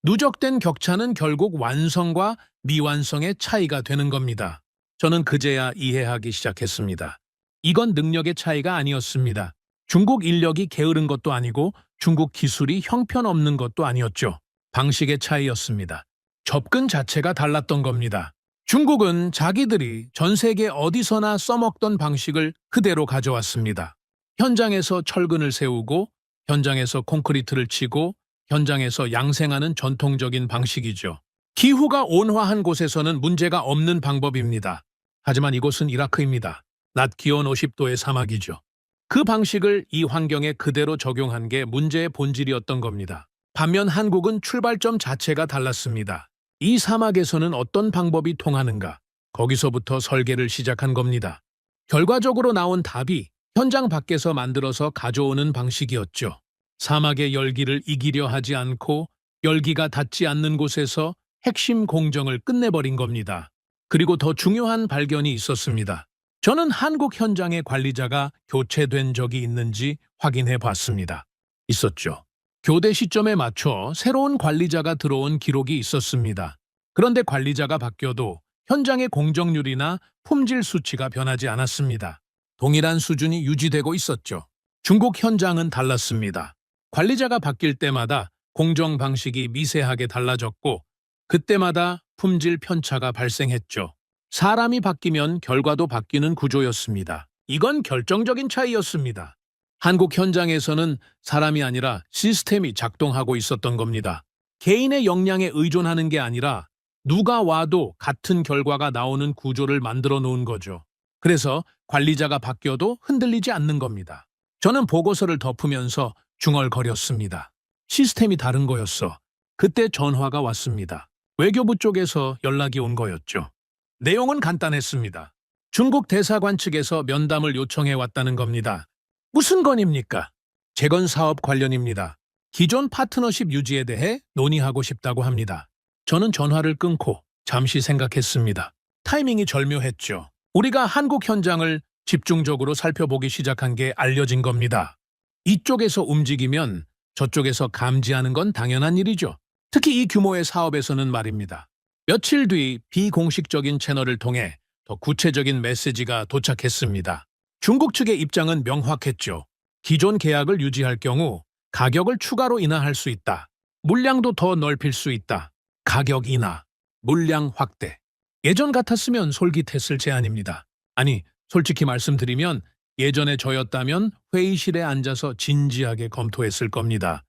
누적된 격차는 결국 완성과 미완성의 차이가 되는 겁니다. 저는 그제야 이해하기 시작했습니다. 이건 능력의 차이가 아니었습니다. 중국 인력이 게으른 것도 아니고 중국 기술이 형편없는 것도 아니었죠. 방식의 차이였습니다. 접근 자체가 달랐던 겁니다. 중국은 자기들이 전 세계 어디서나 써먹던 방식을 그대로 가져왔습니다. 현장에서 철근을 세우고, 현장에서 콘크리트를 치고, 현장에서 양생하는 전통적인 방식이죠. 기후가 온화한 곳에서는 문제가 없는 방법입니다. 하지만 이곳은 이라크입니다. 낮 기온 50도의 사막이죠. 그 방식을 이 환경에 그대로 적용한 게 문제의 본질이었던 겁니다. 반면 한국은 출발점 자체가 달랐습니다. 이 사막에서는 어떤 방법이 통하는가? 거기서부터 설계를 시작한 겁니다. 결과적으로 나온 답이 현장 밖에서 만들어서 가져오는 방식이었죠. 사막의 열기를 이기려 하지 않고 열기가 닿지 않는 곳에서 핵심 공정을 끝내버린 겁니다. 그리고 더 중요한 발견이 있었습니다. 저는 한국 현장의 관리자가 교체된 적이 있는지 확인해 봤습니다. 있었죠. 교대 시점에 맞춰 새로운 관리자가 들어온 기록이 있었습니다. 그런데 관리자가 바뀌어도 현장의 공정률이나 품질 수치가 변하지 않았습니다. 동일한 수준이 유지되고 있었죠. 중국 현장은 달랐습니다. 관리자가 바뀔 때마다 공정 방식이 미세하게 달라졌고 그때마다 품질 편차가 발생했죠. 사람이 바뀌면 결과도 바뀌는 구조였습니다. 이건 결정적인 차이였습니다. 한국 현장에서는 사람이 아니라 시스템이 작동하고 있었던 겁니다. 개인의 역량에 의존하는 게 아니라 누가 와도 같은 결과가 나오는 구조를 만들어 놓은 거죠. 그래서 관리자가 바뀌어도 흔들리지 않는 겁니다. 저는 보고서를 덮으면서 중얼거렸습니다. 시스템이 다른 거였어. 그때 전화가 왔습니다. 외교부 쪽에서 연락이 온 거였죠. 내용은 간단했습니다. 중국 대사관 측에서 면담을 요청해 왔다는 겁니다. 무슨 건입니까? 재건 사업 관련입니다. 기존 파트너십 유지에 대해 논의하고 싶다고 합니다. 저는 전화를 끊고 잠시 생각했습니다. 타이밍이 절묘했죠. 우리가 한국 현장을 집중적으로 살펴보기 시작한 게 알려진 겁니다. 이쪽에서 움직이면 저쪽에서 감지하는 건 당연한 일이죠. 특히 이 규모의 사업에서는 말입니다. 며칠 뒤 비공식적인 채널을 통해 더 구체적인 메시지가 도착했습니다. 중국 측의 입장은 명확했죠. 기존 계약을 유지할 경우 가격을 추가로 인하할 수 있다. 물량도 더 넓힐 수 있다. 가격 인하, 물량 확대. 예전 같았으면 솔깃했을 제안입니다. 아니, 솔직히 말씀드리면 예전에 저였다면 회의실에 앉아서 진지하게 검토했을 겁니다.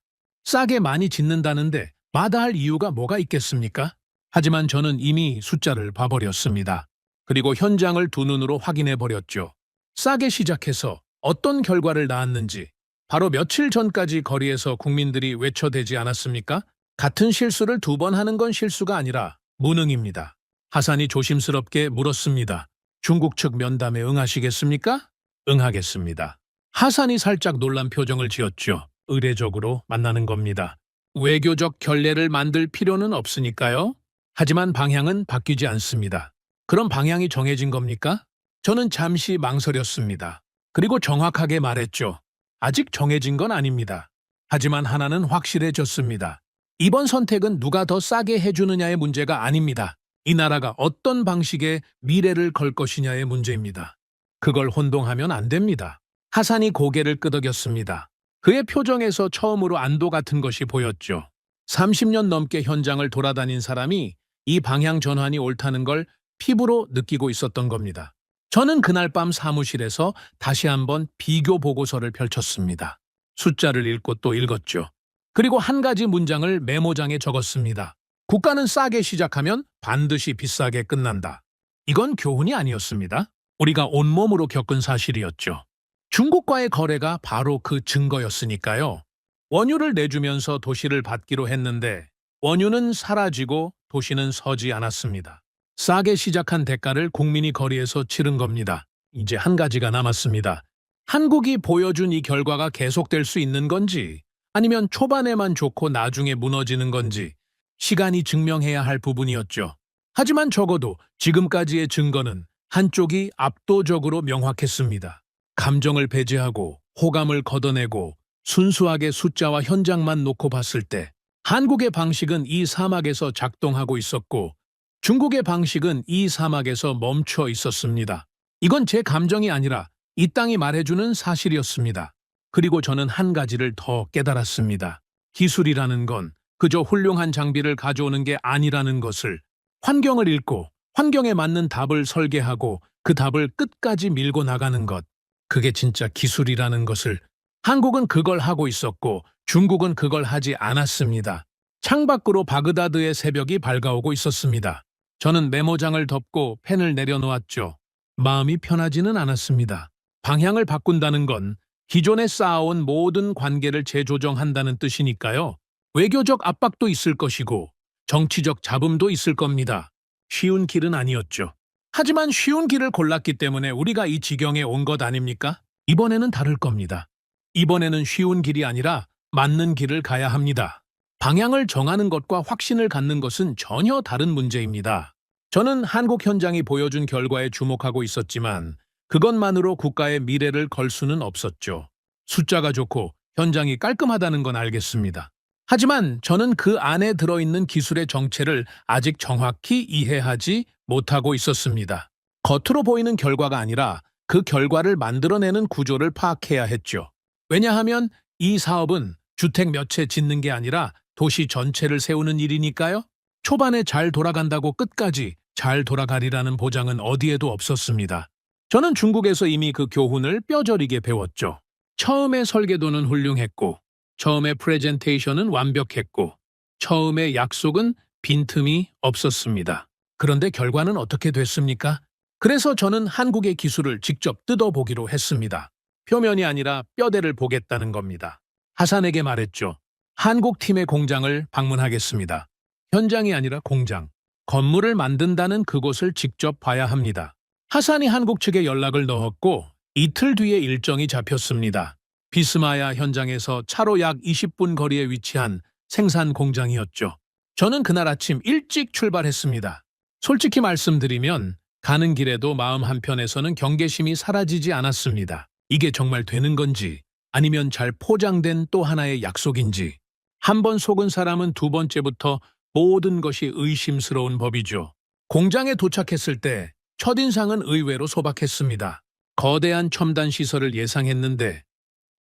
싸게 많이 짓는다는데 마다할 이유가 뭐가 있겠습니까? 하지만 저는 이미 숫자를 봐버렸습니다. 그리고 현장을 두 눈으로 확인해버렸죠. 싸게 시작해서 어떤 결과를 낳았는지 바로 며칠 전까지 거리에서 국민들이 외쳐대지 않았습니까? 같은 실수를 두 번 하는 건 실수가 아니라 무능입니다. 하산이 조심스럽게 물었습니다. 중국 측 면담에 응하시겠습니까? 응하겠습니다. 하산이 살짝 놀란 표정을 지었죠. 의례적으로 만나는 겁니다. 외교적 결례를 만들 필요는 없으니까요. 하지만 방향은 바뀌지 않습니다. 그럼 방향이 정해진 겁니까? 저는 잠시 망설였습니다. 그리고 정확하게 말했죠. 아직 정해진 건 아닙니다. 하지만 하나는 확실해졌습니다. 이번 선택은 누가 더 싸게 해주느냐의 문제가 아닙니다. 이 나라가 어떤 방식의 미래를 걸 것이냐의 문제입니다. 그걸 혼동하면 안 됩니다. 하산이 고개를 끄덕였습니다. 그의 표정에서 처음으로 안도 같은 것이 보였죠. 30년 넘게 현장을 돌아다닌 사람이 이 방향 전환이 옳다는 걸 피부로 느끼고 있었던 겁니다. 저는 그날 밤 사무실에서 다시 한번 비교 보고서를 펼쳤습니다. 숫자를 읽고 또 읽었죠. 그리고 한 가지 문장을 메모장에 적었습니다. 국가는 싸게 시작하면 반드시 비싸게 끝난다. 이건 교훈이 아니었습니다. 우리가 온몸으로 겪은 사실이었죠. 중국과의 거래가 바로 그 증거였으니까요. 원유를 내주면서 도시를 받기로 했는데 원유는 사라지고 도시는 서지 않았습니다. 싸게 시작한 대가를 국민이 거리에서 치른 겁니다. 이제 한 가지가 남았습니다. 한국이 보여준 이 결과가 계속될 수 있는 건지 아니면 초반에만 좋고 나중에 무너지는 건지 시간이 증명해야 할 부분이었죠. 하지만 적어도 지금까지의 증거는 한쪽이 압도적으로 명확했습니다. 감정을 배제하고 호감을 걷어내고 순수하게 숫자와 현장만 놓고 봤을 때 한국의 방식은 이 사막에서 작동하고 있었고 중국의 방식은 이 사막에서 멈춰 있었습니다. 이건 제 감정이 아니라 이 땅이 말해주는 사실이었습니다. 그리고 저는 한 가지를 더 깨달았습니다. 기술이라는 건 그저 훌륭한 장비를 가져오는 게 아니라는 것을, 환경을 읽고 환경에 맞는 답을 설계하고 그 답을 끝까지 밀고 나가는 것, 그게 진짜 기술이라는 것을. 한국은 그걸 하고 있었고 중국은 그걸 하지 않았습니다. 창밖으로 바그다드의 새벽이 밝아오고 있었습니다. 저는 메모장을 덮고 펜을 내려놓았죠. 마음이 편하지는 않았습니다. 방향을 바꾼다는 건 기존에 쌓아온 모든 관계를 재조정한다는 뜻이니까요. 외교적 압박도 있을 것이고 정치적 잡음도 있을 겁니다. 쉬운 길은 아니었죠. 하지만 쉬운 길을 골랐기 때문에 우리가 이 지경에 온 것 아닙니까? 이번에는 다를 겁니다. 이번에는 쉬운 길이 아니라 맞는 길을 가야 합니다. 방향을 정하는 것과 확신을 갖는 것은 전혀 다른 문제입니다. 저는 한국 현장이 보여준 결과에 주목하고 있었지만 그것만으로 국가의 미래를 걸 수는 없었죠. 숫자가 좋고 현장이 깔끔하다는 건 알겠습니다. 하지만 저는 그 안에 들어있는 기술의 정체를 아직 정확히 이해하지 못하고 있었습니다. 겉으로 보이는 결과가 아니라 그 결과를 만들어내는 구조를 파악해야 했죠. 왜냐하면 이 사업은 주택 몇 채 짓는 게 아니라 도시 전체를 세우는 일이니까요. 초반에 잘 돌아간다고 끝까지 잘 돌아가리라는 보장은 어디에도 없었습니다. 저는 중국에서 이미 그 교훈을 뼈저리게 배웠죠. 처음에 설계도는 훌륭했고 처음에 프레젠테이션은 완벽했고 처음에 약속은 빈틈이 없었습니다. 그런데 결과는 어떻게 됐습니까? 그래서 저는 한국의 기술을 직접 뜯어보기로 했습니다. 표면이 아니라 뼈대를 보겠다는 겁니다. 하산에게 말했죠. 한국 팀의 공장을 방문하겠습니다. 현장이 아니라 공장. 건물을 만든다는 그곳을 직접 봐야 합니다. 하산이 한국 측에 연락을 넣었고 이틀 뒤에 일정이 잡혔습니다. 비스마야 현장에서 차로 약 20분 거리에 위치한 생산 공장이었죠. 저는 그날 아침 일찍 출발했습니다. 솔직히 말씀드리면 가는 길에도 마음 한편에서는 경계심이 사라지지 않았습니다. 이게 정말 되는 건지 아니면 잘 포장된 또 하나의 약속인지. 한 번 속은 사람은 두 번째부터 모든 것이 의심스러운 법이죠. 공장에 도착했을 때 첫인상은 의외로 소박했습니다. 거대한 첨단 시설을 예상했는데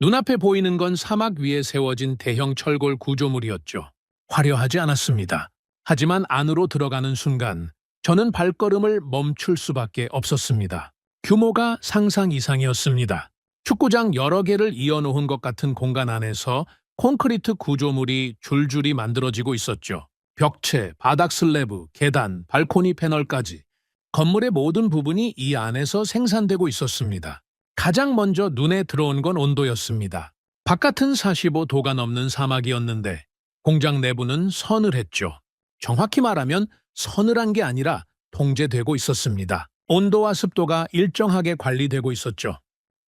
눈앞에 보이는 건 사막 위에 세워진 대형 철골 구조물이었죠. 화려하지 않았습니다. 하지만 안으로 들어가는 순간 저는 발걸음을 멈출 수밖에 없었습니다. 규모가 상상 이상이었습니다. 축구장 여러 개를 이어놓은 것 같은 공간 안에서 콘크리트 구조물이 줄줄이 만들어지고 있었죠. 벽체, 바닥 슬래브, 계단, 발코니 패널까지 건물의 모든 부분이 이 안에서 생산되고 있었습니다. 가장 먼저 눈에 들어온 건 온도였습니다. 바깥은 45도가 넘는 사막이었는데 공장 내부는 서늘했죠. 정확히 말하면 서늘한 게 아니라 통제되고 있었습니다. 온도와 습도가 일정하게 관리되고 있었죠.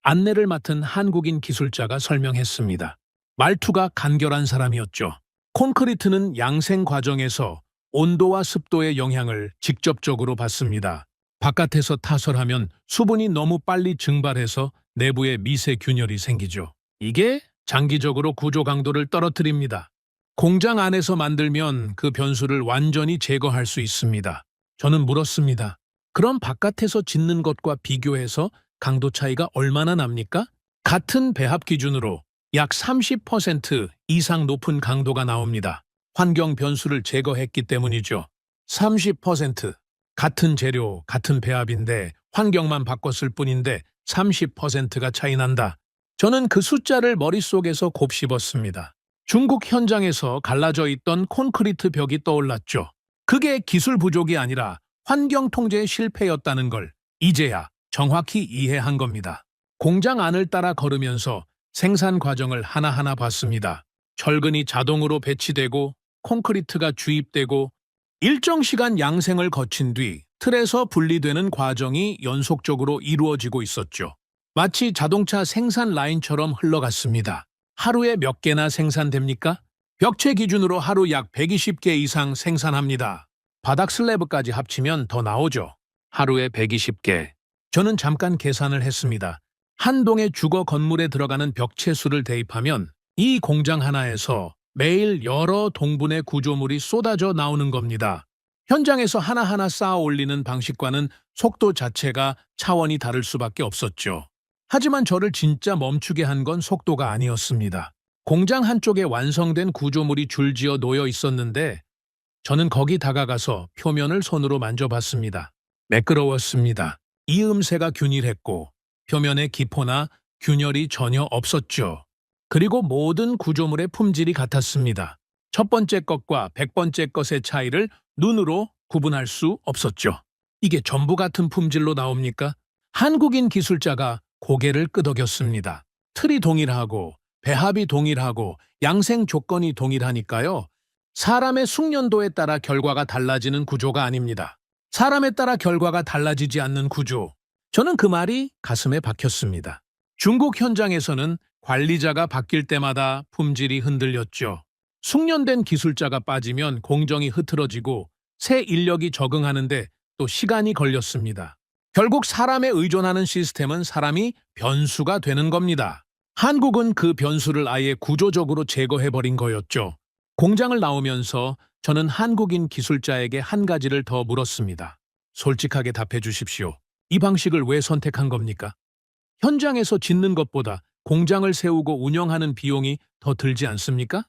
안내를 맡은 한국인 기술자가 설명했습니다. 말투가 간결한 사람이었죠. 콘크리트는 양생 과정에서 온도와 습도의 영향을 직접적으로 받습니다. 바깥에서 타설하면 수분이 너무 빨리 증발해서 내부에 미세균열이 생기죠. 이게 장기적으로 구조 강도를 떨어뜨립니다. 공장 안에서 만들면 그 변수를 완전히 제거할 수 있습니다. 저는 물었습니다. 그럼 바깥에서 짓는 것과 비교해서 강도 차이가 얼마나 납니까? 같은 배합 기준으로 약 30% 이상 높은 강도가 나옵니다. 환경 변수를 제거했기 때문이죠. 30%. 같은 재료, 같은 배합인데 환경만 바꿨을 뿐인데 30%가 차이 난다. 저는 그 숫자를 머릿속에서 곱씹었습니다. 중국 현장에서 갈라져 있던 콘크리트 벽이 떠올랐죠. 그게 기술 부족이 아니라 환경 통제의 실패였다는 걸 이제야 정확히 이해한 겁니다. 공장 안을 따라 걸으면서 생산 과정을 하나하나 봤습니다. 철근이 자동으로 배치되고 콘크리트가 주입되고 일정 시간 양생을 거친 뒤 틀에서 분리되는 과정이 연속적으로 이루어지고 있었죠. 마치 자동차 생산 라인처럼 흘러갔습니다. 하루에 몇 개나 생산됩니까? 벽체 기준으로 하루 약 120개 이상 생산합니다. 바닥 슬래브까지 합치면 더 나오죠. 하루에 120개. 저는 잠깐 계산을 했습니다. 한 동의 주거 건물에 들어가는 벽체 수를 대입하면 이 공장 하나에서 매일 여러 동분의 구조물이 쏟아져 나오는 겁니다. 현장에서 하나하나 쌓아 올리는 방식과는 속도 자체가 차원이 다를 수밖에 없었죠. 하지만 저를 진짜 멈추게 한 건 속도가 아니었습니다. 공장 한쪽에 완성된 구조물이 줄지어 놓여 있었는데 저는 거기 다가가서 표면을 손으로 만져봤습니다. 매끄러웠습니다. 이음새가 균일했고 표면에 기포나 균열이 전혀 없었죠. 그리고 모든 구조물의 품질이 같았습니다. 첫 번째 것과 100번째 것의 차이를 눈으로 구분할 수 없었죠. 이게 전부 같은 품질로 나옵니까? 한국인 기술자가 고개를 끄덕였습니다. 틀이 동일하고 배합이 동일하고 양생 조건이 동일하니까요. 사람의 숙련도에 따라 결과가 달라지는 구조가 아닙니다. 사람에 따라 결과가 달라지지 않는 구조. 저는 그 말이 가슴에 박혔습니다. 중국 현장에서는 관리자가 바뀔 때마다 품질이 흔들렸죠. 숙련된 기술자가 빠지면 공정이 흐트러지고 새 인력이 적응하는데 또 시간이 걸렸습니다. 결국 사람에 의존하는 시스템은 사람이 변수가 되는 겁니다. 한국은 그 변수를 아예 구조적으로 제거해버린 거였죠. 공장을 나오면서 저는 한국인 기술자에게 한 가지를 더 물었습니다. 솔직하게 답해 주십시오. 이 방식을 왜 선택한 겁니까? 현장에서 짓는 것보다 공장을 세우고 운영하는 비용이 더 들지 않습니까?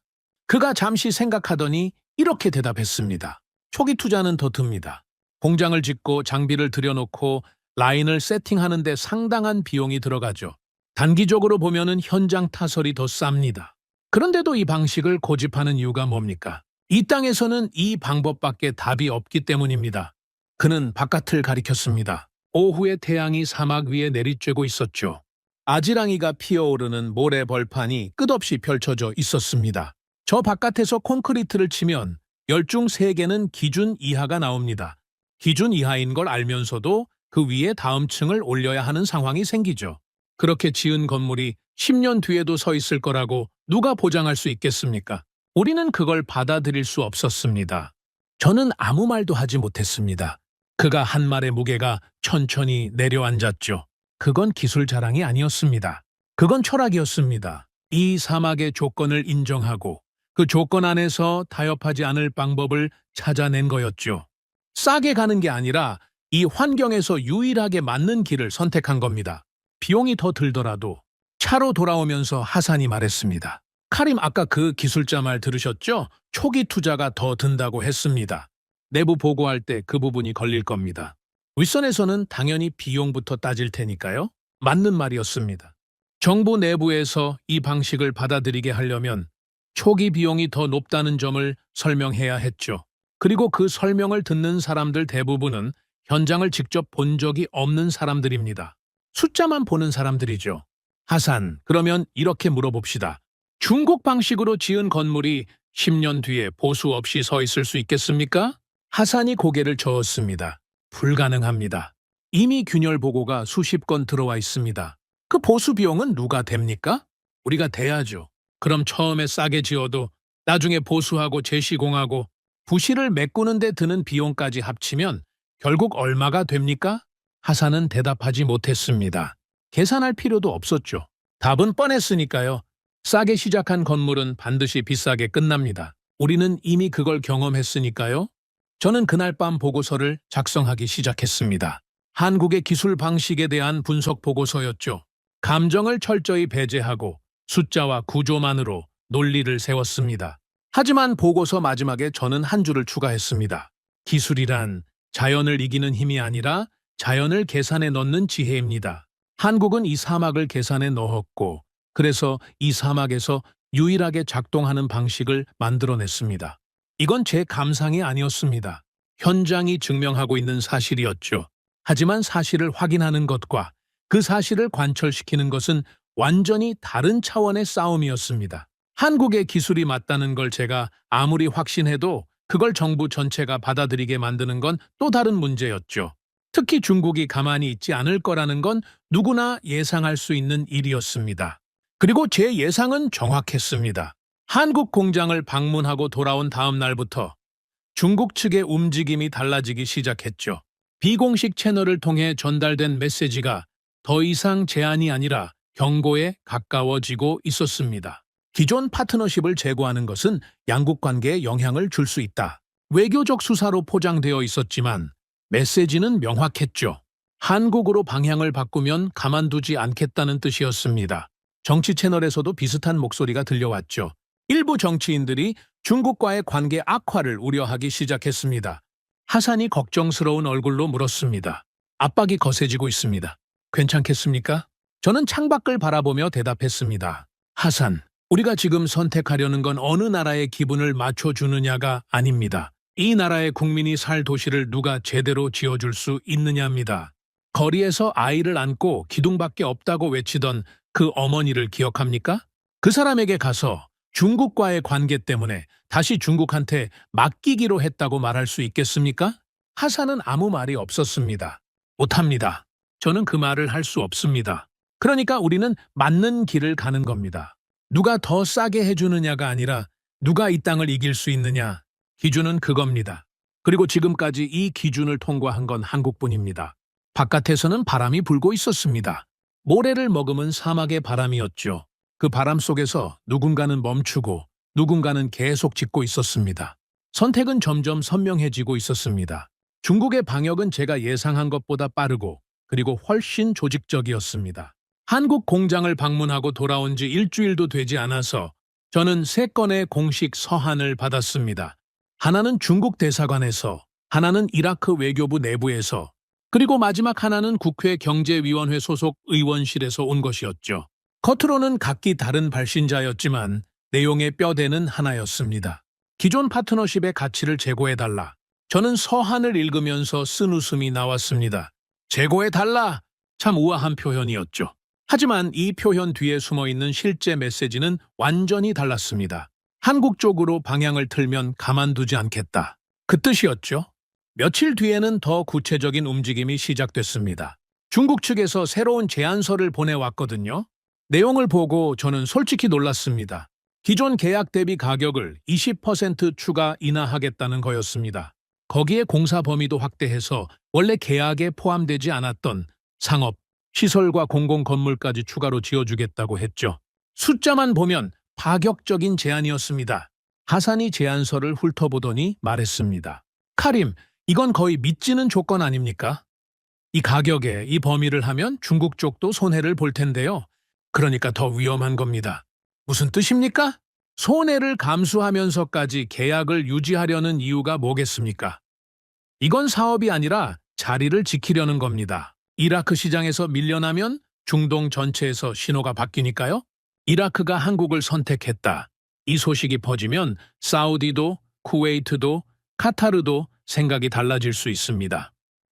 그가 잠시 생각하더니 이렇게 대답했습니다. 초기 투자는 더 듭니다. 공장을 짓고 장비를 들여놓고 라인을 세팅하는 데 상당한 비용이 들어가죠. 단기적으로 보면은 현장 타설이 더 쌉니다. 그런데도 이 방식을 고집하는 이유가 뭡니까? 이 땅에서는 이 방법밖에 답이 없기 때문입니다. 그는 바깥을 가리켰습니다. 오후에 태양이 사막 위에 내리쬐고 있었죠. 아지랑이가 피어오르는 모래 벌판이 끝없이 펼쳐져 있었습니다. 저 바깥에서 콘크리트를 치면 열중 3개는 기준 이하가 나옵니다. 기준 이하인 걸 알면서도 그 위에 다음 층을 올려야 하는 상황이 생기죠. 그렇게 지은 건물이 10년 뒤에도 서 있을 거라고 누가 보장할 수 있겠습니까? 우리는 그걸 받아들일 수 없었습니다. 저는 아무 말도 하지 못했습니다. 그가 한 말의 무게가 천천히 내려앉았죠. 그건 기술 자랑이 아니었습니다. 그건 철학이었습니다. 이 사막의 조건을 인정하고 그 조건 안에서 타협하지 않을 방법을 찾아낸 거였죠. 싸게 가는 게 아니라 이 환경에서 유일하게 맞는 길을 선택한 겁니다. 비용이 더 들더라도 차로 돌아오면서 하산이 말했습니다. 카림 아까 그 기술자 말 들으셨죠? 초기 투자가 더 든다고 했습니다. 내부 보고할 때 그 부분이 걸릴 겁니다. 윗선에서는 당연히 비용부터 따질 테니까요. 맞는 말이었습니다. 정부 내부에서 이 방식을 받아들이게 하려면 초기 비용이 더 높다는 점을 설명해야 했죠. 그리고 그 설명을 듣는 사람들 대부분은 현장을 직접 본 적이 없는 사람들입니다. 숫자만 보는 사람들이죠. 하산, 그러면 이렇게 물어봅시다. 중국 방식으로 지은 건물이 10년 뒤에 보수 없이 서 있을 수 있겠습니까? 하산이 고개를 저었습니다. 불가능합니다. 이미 균열 보고가 수십 건 들어와 있습니다. 그 보수 비용은 누가 댑니까? 우리가 대야죠. 그럼 처음에 싸게 지어도 나중에 보수하고 재시공하고 부실을 메꾸는 데 드는 비용까지 합치면 결국 얼마가 됩니까? 하산은 대답하지 못했습니다. 계산할 필요도 없었죠. 답은 뻔했으니까요. 싸게 시작한 건물은 반드시 비싸게 끝납니다. 우리는 이미 그걸 경험했으니까요. 저는 그날 밤 보고서를 작성하기 시작했습니다. 한국의 기술 방식에 대한 분석 보고서였죠. 감정을 철저히 배제하고 숫자와 구조만으로 논리를 세웠습니다. 하지만 보고서 마지막에 저는 한 줄을 추가했습니다. 기술이란 자연을 이기는 힘이 아니라 자연을 계산에 넣는 지혜입니다. 한국은 이 사막을 계산에 넣었고 그래서 이 사막에서 유일하게 작동하는 방식을 만들어냈습니다. 이건 제 감상이 아니었습니다. 현장이 증명하고 있는 사실이었죠. 하지만 사실을 확인하는 것과 그 사실을 관철시키는 것은 완전히 다른 차원의 싸움이었습니다. 한국의 기술이 맞다는 걸 제가 아무리 확신해도 그걸 정부 전체가 받아들이게 만드는 건 또 다른 문제였죠. 특히 중국이 가만히 있지 않을 거라는 건 누구나 예상할 수 있는 일이었습니다. 그리고 제 예상은 정확했습니다. 한국 공장을 방문하고 돌아온 다음 날부터 중국 측의 움직임이 달라지기 시작했죠. 비공식 채널을 통해 전달된 메시지가 더 이상 제안이 아니라 경고에 가까워지고 있었습니다. 기존 파트너십을 재고하는 것은 양국 관계에 영향을 줄 수 있다. 외교적 수사로 포장되어 있었지만 메시지는 명확했죠. 한국으로 방향을 바꾸면 가만두지 않겠다는 뜻이었습니다. 정치 채널에서도 비슷한 목소리가 들려왔죠. 일부 정치인들이 중국과의 관계 악화를 우려하기 시작했습니다. 하산이 걱정스러운 얼굴로 물었습니다. 압박이 거세지고 있습니다. 괜찮겠습니까? 저는 창밖을 바라보며 대답했습니다. 하산, 우리가 지금 선택하려는 건 어느 나라의 기분을 맞춰주느냐가 아닙니다. 이 나라의 국민이 살 도시를 누가 제대로 지어줄 수 있느냐입니다. 거리에서 아이를 안고 기둥밖에 없다고 외치던 그 어머니를 기억합니까? 그 사람에게 가서 중국과의 관계 때문에 다시 중국한테 맡기기로 했다고 말할 수 있겠습니까? 하산은 아무 말이 없었습니다. 못합니다. 저는 그 말을 할 수 없습니다. 그러니까 우리는 맞는 길을 가는 겁니다. 누가 더 싸게 해주느냐가 아니라 누가 이 땅을 이길 수 있느냐. 기준은 그겁니다. 그리고 지금까지 이 기준을 통과한 건 한국뿐입니다. 바깥에서는 바람이 불고 있었습니다. 모래를 머금은 사막의 바람이었죠. 그 바람 속에서 누군가는 멈추고 누군가는 계속 짚고 있었습니다. 선택은 점점 선명해지고 있었습니다. 중국의 방역은 제가 예상한 것보다 빠르고 그리고 훨씬 조직적이었습니다. 한국 공장을 방문하고 돌아온 지 일주일도 되지 않아서 저는 3건의 공식 서한을 받았습니다. 하나는 중국 대사관에서, 하나는 이라크 외교부 내부에서, 그리고 마지막 하나는 국회 경제위원회 소속 의원실에서 온 것이었죠. 겉으로는 각기 다른 발신자였지만 내용의 뼈대는 하나였습니다. 기존 파트너십의 가치를 제고해달라. 저는 서한을 읽으면서 쓴 웃음이 나왔습니다. 제고해달라! 참 우아한 표현이었죠. 하지만 이 표현 뒤에 숨어있는 실제 메시지는 완전히 달랐습니다. 한국 쪽으로 방향을 틀면 가만두지 않겠다. 그 뜻이었죠. 며칠 뒤에는 더 구체적인 움직임이 시작됐습니다. 중국 측에서 새로운 제안서를 보내왔거든요. 내용을 보고 저는 솔직히 놀랐습니다. 기존 계약 대비 가격을 20% 추가 인하하겠다는 거였습니다. 거기에 공사 범위도 확대해서 원래 계약에 포함되지 않았던 상업, 시설과 공공건물까지 추가로 지어주겠다고 했죠. 숫자만 보면 파격적인 제안이었습니다. 하산이 제안서를 훑어보더니 말했습니다. 카림, 이건 거의 믿지는 조건 아닙니까? 이 가격에 이 범위를 하면 중국 쪽도 손해를 볼 텐데요. 그러니까 더 위험한 겁니다. 무슨 뜻입니까? 손해를 감수하면서까지 계약을 유지하려는 이유가 뭐겠습니까? 이건 사업이 아니라 자리를 지키려는 겁니다. 이라크 시장에서 밀려나면 중동 전체에서 신호가 바뀌니까요. 이라크가 한국을 선택했다. 이 소식이 퍼지면 사우디도, 쿠웨이트도, 카타르도 생각이 달라질 수 있습니다.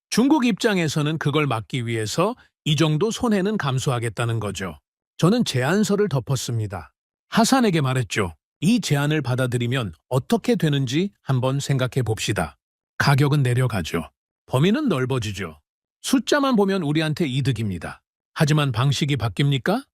중국 입장에서는 그걸 막기 위해서 이 정도 손해는 감수하겠다는 거죠. 저는 제안서를 덮었습니다. 하산에게 말했죠. 이 제안을 받아들이면 어떻게 되는지 한번 생각해 봅시다. 가격은 내려가죠. 범위는 넓어지죠. 숫자만 보면 우리한테 이득입니다. 하지만 방식이 바뀝니까?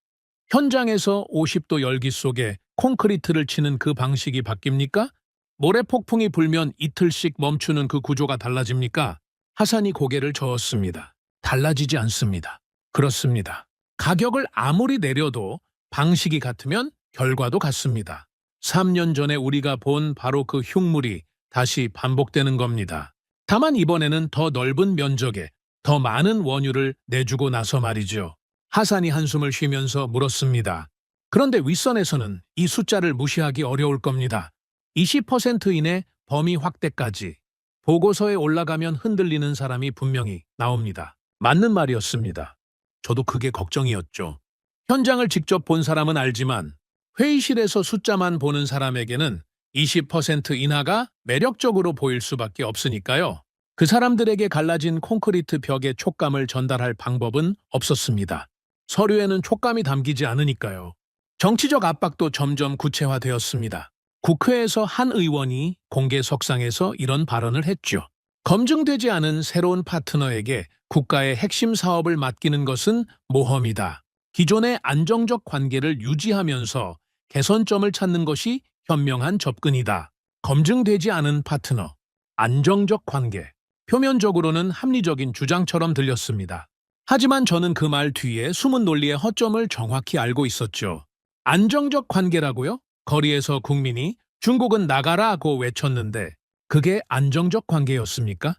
현장에서 50도 열기 속에 콘크리트를 치는 그 방식이 바뀝니까? 모래 폭풍이 불면 이틀씩 멈추는 그 구조가 달라집니까? 하산이 고개를 저었습니다. 달라지지 않습니다. 그렇습니다. 가격을 아무리 내려도 방식이 같으면 결과도 같습니다. 3년 전에 우리가 본 바로 그 흉물이 다시 반복되는 겁니다. 다만 이번에는 더 넓은 면적에 더 많은 원유를 내주고 나서 말이죠. 하산이 한숨을 쉬면서 물었습니다. 그런데 윗선에서는 이 숫자를 무시하기 어려울 겁니다. 20% 이내 범위 확대까지. 보고서에 올라가면 흔들리는 사람이 분명히 나옵니다. 맞는 말이었습니다. 저도 그게 걱정이었죠. 현장을 직접 본 사람은 알지만 회의실에서 숫자만 보는 사람에게는 20% 인하가 매력적으로 보일 수밖에 없으니까요. 그 사람들에게 갈라진 콘크리트 벽의 촉감을 전달할 방법은 없었습니다. 서류에는 촉감이 담기지 않으니까요. 정치적 압박도 점점 구체화되었습니다. 국회에서 한 의원이 공개석상에서 이런 발언을 했죠. 검증되지 않은 새로운 파트너에게 국가의 핵심 사업을 맡기는 것은 모험이다. 기존의 안정적 관계를 유지하면서 개선점을 찾는 것이 현명한 접근이다. 검증되지 않은 파트너, 안정적 관계. 표면적으로는 합리적인 주장처럼 들렸습니다. 하지만 저는 그 말 뒤에 숨은 논리의 허점을 정확히 알고 있었죠. 안정적 관계라고요? 거리에서 국민이 중국은 나가라고 외쳤는데 그게 안정적 관계였습니까?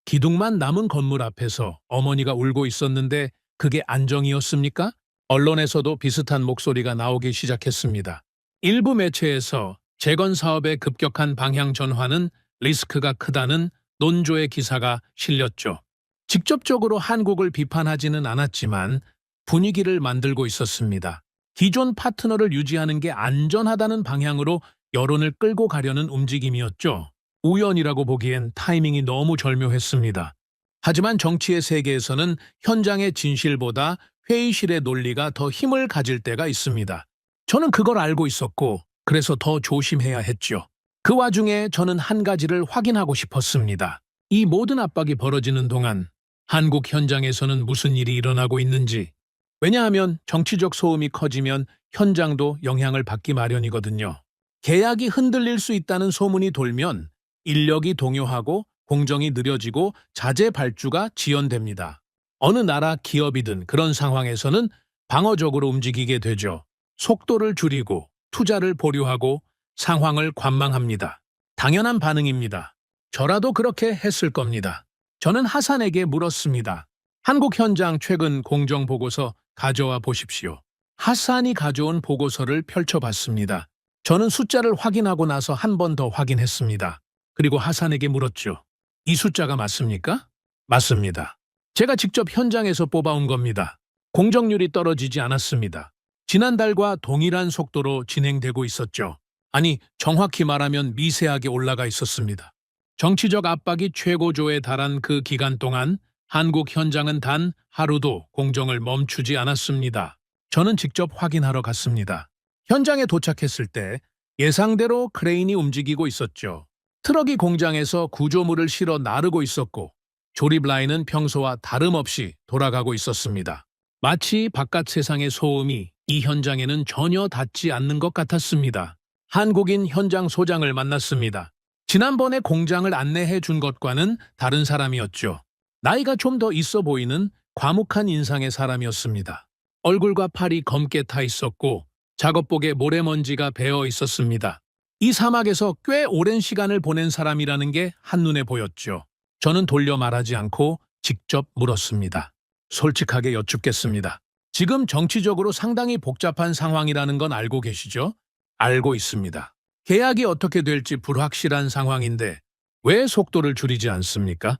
기둥만 남은 건물 앞에서 어머니가 울고 있었는데 그게 안정이었습니까? 언론에서도 비슷한 목소리가 나오기 시작했습니다. 일부 매체에서 재건 사업의 급격한 방향 전환은 리스크가 크다는 논조의 기사가 실렸죠. 직접적으로 한국을 비판하지는 않았지만 분위기를 만들고 있었습니다. 기존 파트너를 유지하는 게 안전하다는 방향으로 여론을 끌고 가려는 움직임이었죠. 우연이라고 보기엔 타이밍이 너무 절묘했습니다. 하지만 정치의 세계에서는 현장의 진실보다 회의실의 논리가 더 힘을 가질 때가 있습니다. 저는 그걸 알고 있었고 그래서 더 조심해야 했죠. 그 와중에 저는 한 가지를 확인하고 싶었습니다. 이 모든 압박이 벌어지는 동안 한국 현장에서는 무슨 일이 일어나고 있는지. 왜냐하면 정치적 소음이 커지면 현장도 영향을 받기 마련이거든요. 계약이 흔들릴 수 있다는 소문이 돌면 인력이 동요하고 공정이 느려지고 자재 발주가 지연됩니다. 어느 나라 기업이든 그런 상황에서는 방어적으로 움직이게 되죠. 속도를 줄이고 투자를 보류하고 상황을 관망합니다. 당연한 반응입니다. 저라도 그렇게 했을 겁니다. 저는 하산에게 물었습니다. 한국 현장 최근 공정보고서 가져와 보십시오. 하산이 가져온 보고서를 펼쳐봤습니다. 저는 숫자를 확인하고 나서 한 번 더 확인했습니다. 그리고 하산에게 물었죠. 이 숫자가 맞습니까? 맞습니다. 제가 직접 현장에서 뽑아온 겁니다. 공정률이 떨어지지 않았습니다. 지난달과 동일한 속도로 진행되고 있었죠. 아니, 정확히 말하면 미세하게 올라가 있었습니다. 정치적 압박이 최고조에 달한 그 기간 동안 한국 현장은 단 하루도 공정을 멈추지 않았습니다. 저는 직접 확인하러 갔습니다. 현장에 도착했을 때 예상대로 크레인이 움직이고 있었죠. 트럭이 공장에서 구조물을 실어 나르고 있었고 조립 라인은 평소와 다름없이 돌아가고 있었습니다. 마치 바깥 세상의 소음이 이 현장에는 전혀 닿지 않는 것 같았습니다. 한국인 현장 소장을 만났습니다. 지난번에 공장을 안내해 준 것과는 다른 사람이었죠. 나이가 좀 더 있어 보이는 과묵한 인상의 사람이었습니다. 얼굴과 팔이 검게 타 있었고 작업복에 모래먼지가 배어 있었습니다. 이 사막에서 꽤 오랜 시간을 보낸 사람이라는 게 한눈에 보였죠. 저는 돌려 말하지 않고 직접 물었습니다. 솔직하게 여쭙겠습니다. 지금 정치적으로 상당히 복잡한 상황이라는 건 알고 계시죠? 알고 있습니다. 계약이 어떻게 될지 불확실한 상황인데 왜 속도를 줄이지 않습니까?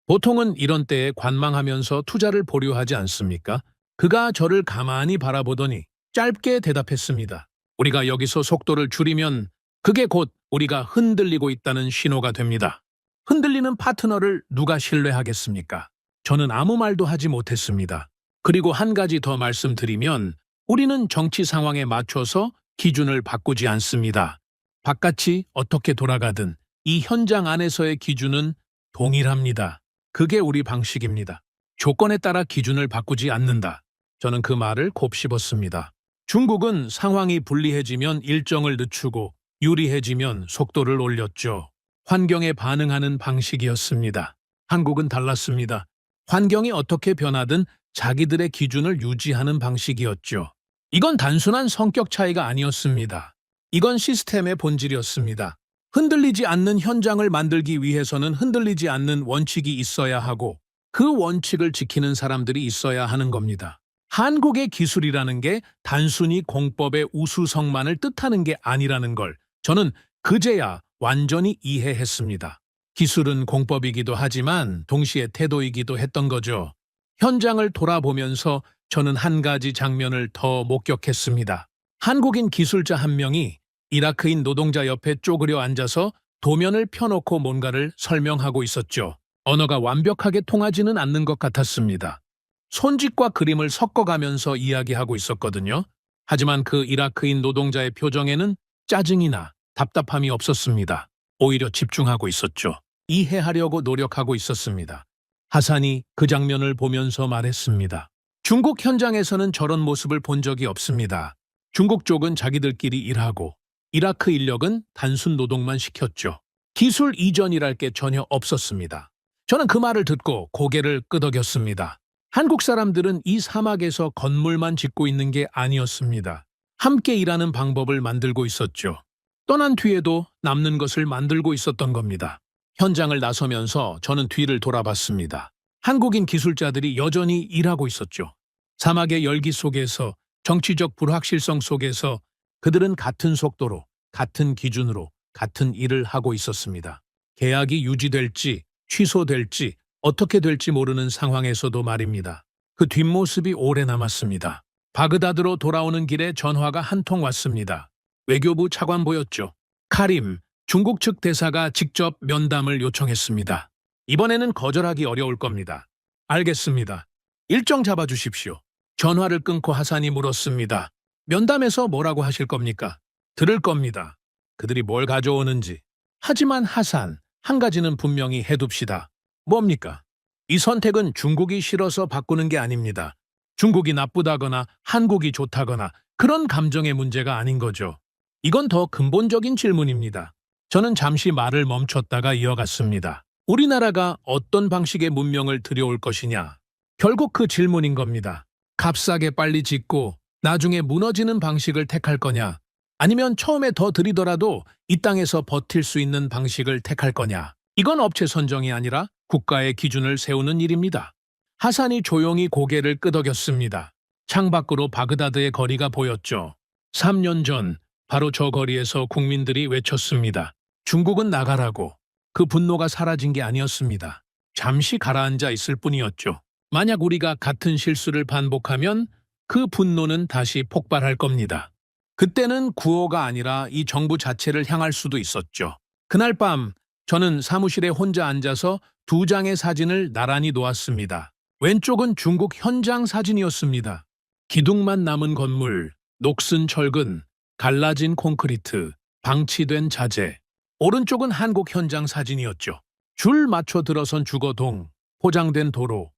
보통은 이런 때에 관망하면서 투자를 보류하지 않습니까? 그가 저를 가만히 바라보더니 짧게 대답했습니다. 우리가 여기서 속도를 줄이면 그게 곧 우리가 흔들리고 있다는 신호가 됩니다. 흔들리는 파트너를 누가 신뢰하겠습니까? 저는 아무 말도 하지 못했습니다. 그리고 한 가지 더 말씀드리면 우리는 정치 상황에 맞춰서 기준을 바꾸지 않습니다. 바깥이 어떻게 돌아가든 이 현장 안에서의 기준은 동일합니다. 그게 우리 방식입니다. 조건에 따라 기준을 바꾸지 않는다. 저는 그 말을 곱씹었습니다. 중국은 상황이 불리해지면 일정을 늦추고 유리해지면 속도를 올렸죠. 환경에 반응하는 방식이었습니다. 한국은 달랐습니다. 환경이 어떻게 변하든 자기들의 기준을 유지하는 방식이었죠. 이건 단순한 성격 차이가 아니었습니다. 이건 시스템의 본질이었습니다. 흔들리지 않는 현장을 만들기 위해서는 흔들리지 않는 원칙이 있어야 하고 그 원칙을 지키는 사람들이 있어야 하는 겁니다. 한국의 기술이라는 게 단순히 공법의 우수성만을 뜻하는 게 아니라는 걸 저는 그제야 완전히 이해했습니다. 기술은 공법이기도 하지만 동시에 태도이기도 했던 거죠. 현장을 돌아보면서 저는 한 가지 장면을 더 목격했습니다. 한국인 기술자 한 명이 이라크인 노동자 옆에 쪼그려 앉아서 도면을 펴놓고 뭔가를 설명하고 있었죠. 언어가 완벽하게 통하지는 않는 것 같았습니다. 손짓과 그림을 섞어가면서 이야기하고 있었거든요. 하지만 그 이라크인 노동자의 표정에는 짜증이나 답답함이 없었습니다. 오히려 집중하고 있었죠. 이해하려고 노력하고 있었습니다. 하산이 그 장면을 보면서 말했습니다. 중국 현장에서는 저런 모습을 본 적이 없습니다. 중국 쪽은 자기들끼리 일하고 이라크 인력은 단순 노동만 시켰죠. 기술 이전이랄 게 전혀 없었습니다. 저는 그 말을 듣고 고개를 끄덕였습니다. 한국 사람들은 이 사막에서 건물만 짓고 있는 게 아니었습니다. 함께 일하는 방법을 만들고 있었죠. 떠난 뒤에도 남는 것을 만들고 있었던 겁니다. 현장을 나서면서 저는 뒤를 돌아봤습니다. 한국인 기술자들이 여전히 일하고 있었죠. 사막의 열기 속에서, 정치적 불확실성 속에서 그들은 같은 속도로, 같은 기준으로, 같은 일을 하고 있었습니다. 계약이 유지될지, 취소될지, 어떻게 될지 모르는 상황에서도 말입니다. 그 뒷모습이 오래 남았습니다. 바그다드로 돌아오는 길에 전화가 한 통 왔습니다. 외교부 차관보였죠. 카림, 중국 측 대사가 직접 면담을 요청했습니다. 이번에는 거절하기 어려울 겁니다. 알겠습니다. 일정 잡아주십시오. 전화를 끊고 하산이 물었습니다. 면담에서 뭐라고 하실 겁니까? 들을 겁니다. 그들이 뭘 가져오는지. 하지만 하산, 한 가지는 분명히 해둡시다. 뭡니까? 이 선택은 중국이 싫어서 바꾸는 게 아닙니다. 중국이 나쁘다거나 한국이 좋다거나 그런 감정의 문제가 아닌 거죠. 이건 더 근본적인 질문입니다. 저는 잠시 말을 멈췄다가 이어갔습니다. 우리나라가 어떤 방식의 문명을 들여올 것이냐? 결국 그 질문인 겁니다. 값싸게 빨리 짓고 나중에 무너지는 방식을 택할 거냐? 아니면 처음에 더 들이더라도 이 땅에서 버틸 수 있는 방식을 택할 거냐? 이건 업체 선정이 아니라 국가의 기준을 세우는 일입니다. 하산이 조용히 고개를 끄덕였습니다. 창밖으로 바그다드의 거리가 보였죠. 3년 전 바로 저 거리에서 국민들이 외쳤습니다. 중국은 나가라고. 그 분노가 사라진 게 아니었습니다. 잠시 가라앉아 있을 뿐이었죠. 만약 우리가 같은 실수를 반복하면 그 분노는 다시 폭발할 겁니다. 그때는 구호가 아니라 이 정부 자체를 향할 수도 있었죠. 그날 밤 저는 사무실에 혼자 앉아서 2장의 사진을 나란히 놓았습니다. 왼쪽은 중국 현장 사진이었습니다. 기둥만 남은 건물, 녹슨 철근, 갈라진 콘크리트, 방치된 자재. 오른쪽은 한국 현장 사진이었죠. 줄 맞춰 들어선 주거동, 포장된 도로,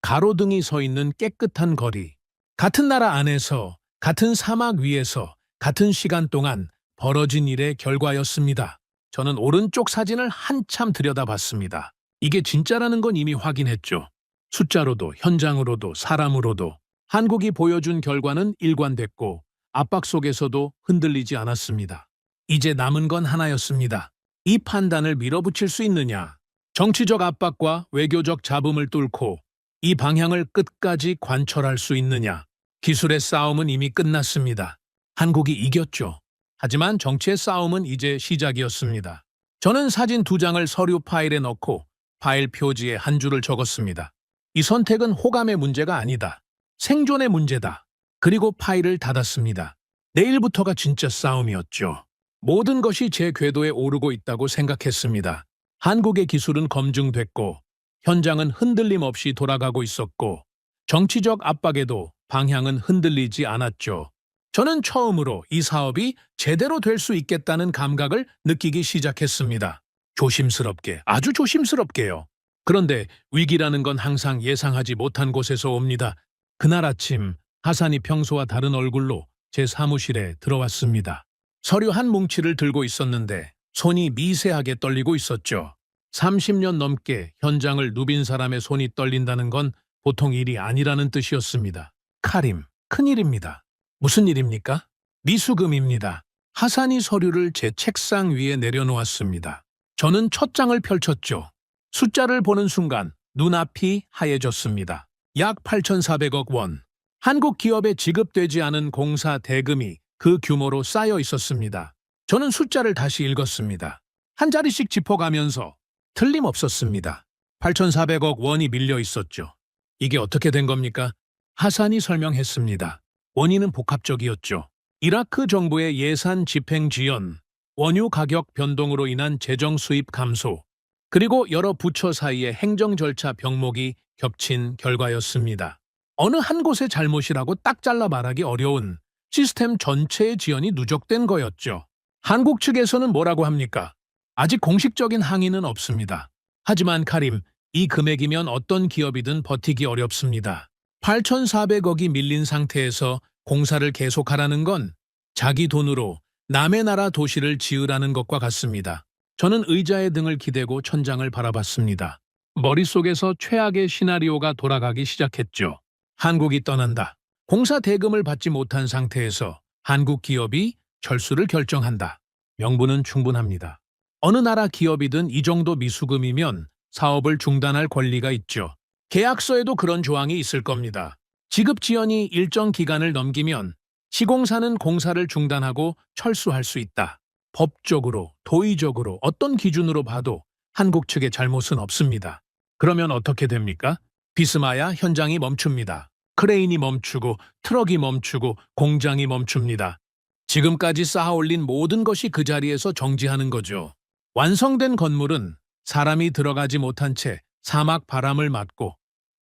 가로등이 서 있는 깨끗한 거리. 같은 나라 안에서, 같은 사막 위에서, 같은 시간 동안 벌어진 일의 결과였습니다. 저는 오른쪽 사진을 한참 들여다봤습니다. 이게 진짜라는 건 이미 확인했죠. 숫자로도, 현장으로도, 사람으로도. 한국이 보여준 결과는 일관됐고 압박 속에서도 흔들리지 않았습니다. 이제 남은 건 하나였습니다. 이 판단을 밀어붙일 수 있느냐. 정치적 압박과 외교적 잡음을 뚫고 이 방향을 끝까지 관철할 수 있느냐. 기술의 싸움은 이미 끝났습니다. 한국이 이겼죠. 하지만 정치의 싸움은 이제 시작이었습니다. 저는 사진 2장을 서류 파일에 넣고 파일 표지에 한 줄을 적었습니다. 이 선택은 호감의 문제가 아니다. 생존의 문제다. 그리고 파일을 닫았습니다. 내일부터가 진짜 싸움이었죠. 모든 것이 제 궤도에 오르고 있다고 생각했습니다. 한국의 기술은 검증됐고 현장은 흔들림 없이 돌아가고 있었고 정치적 압박에도 방향은 흔들리지 않았죠. 저는 처음으로 이 사업이 제대로 될 수 있겠다는 감각을 느끼기 시작했습니다. 조심스럽게, 아주 조심스럽게요. 그런데 위기라는 건 항상 예상하지 못한 곳에서 옵니다. 그날 아침 하산이 평소와 다른 얼굴로 제 사무실에 들어왔습니다. 서류 한 뭉치를 들고 있었는데 손이 미세하게 떨리고 있었죠. 30년 넘게 현장을 누빈 사람의 손이 떨린다는 건 보통 일이 아니라는 뜻이었습니다. 카림, 큰일입니다. 무슨 일입니까? 미수금입니다. 하산이 서류를 제 책상 위에 내려놓았습니다. 저는 첫 장을 펼쳤죠. 숫자를 보는 순간 눈앞이 하얘졌습니다. 약 8,400억 원. 한국 기업에 지급되지 않은 공사 대금이 그 규모로 쌓여 있었습니다. 저는 숫자를 다시 읽었습니다. 한 자리씩 짚어가면서 틀림없었습니다. 8,400억 원이 밀려 있었죠. 이게 어떻게 된 겁니까? 하산이 설명했습니다. 원인은 복합적이었죠. 이라크 정부의 예산 집행 지연, 원유 가격 변동으로 인한 재정 수입 감소, 그리고 여러 부처 사이의 행정 절차 병목이 겹친 결과였습니다. 어느 한 곳의 잘못이라고 딱 잘라 말하기 어려운 시스템 전체의 지연이 누적된 거였죠. 한국 측에서는 뭐라고 합니까? 아직 공식적인 항의는 없습니다. 하지만 카림, 이 금액이면 어떤 기업이든 버티기 어렵습니다. 8,400억이 밀린 상태에서 공사를 계속하라는 건 자기 돈으로 남의 나라 도시를 지으라는 것과 같습니다. 저는 의자에 등을 기대고 천장을 바라봤습니다. 머릿속에서 최악의 시나리오가 돌아가기 시작했죠. 한국이 떠난다. 공사 대금을 받지 못한 상태에서 한국 기업이 철수를 결정한다. 명분은 충분합니다. 어느 나라 기업이든 이 정도 미수금이면 사업을 중단할 권리가 있죠. 계약서에도 그런 조항이 있을 겁니다. 지급 지연이 일정 기간을 넘기면 시공사는 공사를 중단하고 철수할 수 있다. 법적으로, 도의적으로 어떤 기준으로 봐도 한국 측의 잘못은 없습니다. 그러면 어떻게 됩니까? 비스마야 현장이 멈춥니다. 크레인이 멈추고 트럭이 멈추고 공장이 멈춥니다. 지금까지 쌓아올린 모든 것이 그 자리에서 정지하는 거죠. 완성된 건물은 사람이 들어가지 못한 채 사막 바람을 맞고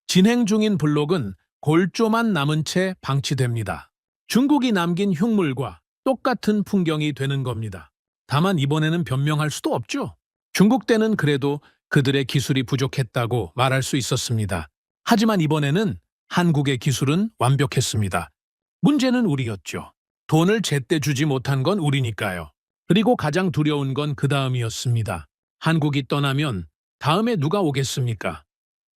진행 중인 블록은 골조만 남은 채 방치됩니다. 중국이 남긴 흉물과 똑같은 풍경이 되는 겁니다. 다만 이번에는 변명할 수도 없죠. 중국 때는 그래도 그들의 기술이 부족했다고 말할 수 있었습니다. 하지만 이번에는 한국의 기술은 완벽했습니다. 문제는 우리였죠. 돈을 제때 주지 못한 건 우리니까요. 그리고 가장 두려운 건 그 다음이었습니다. 한국이 떠나면 다음에 누가 오겠습니까?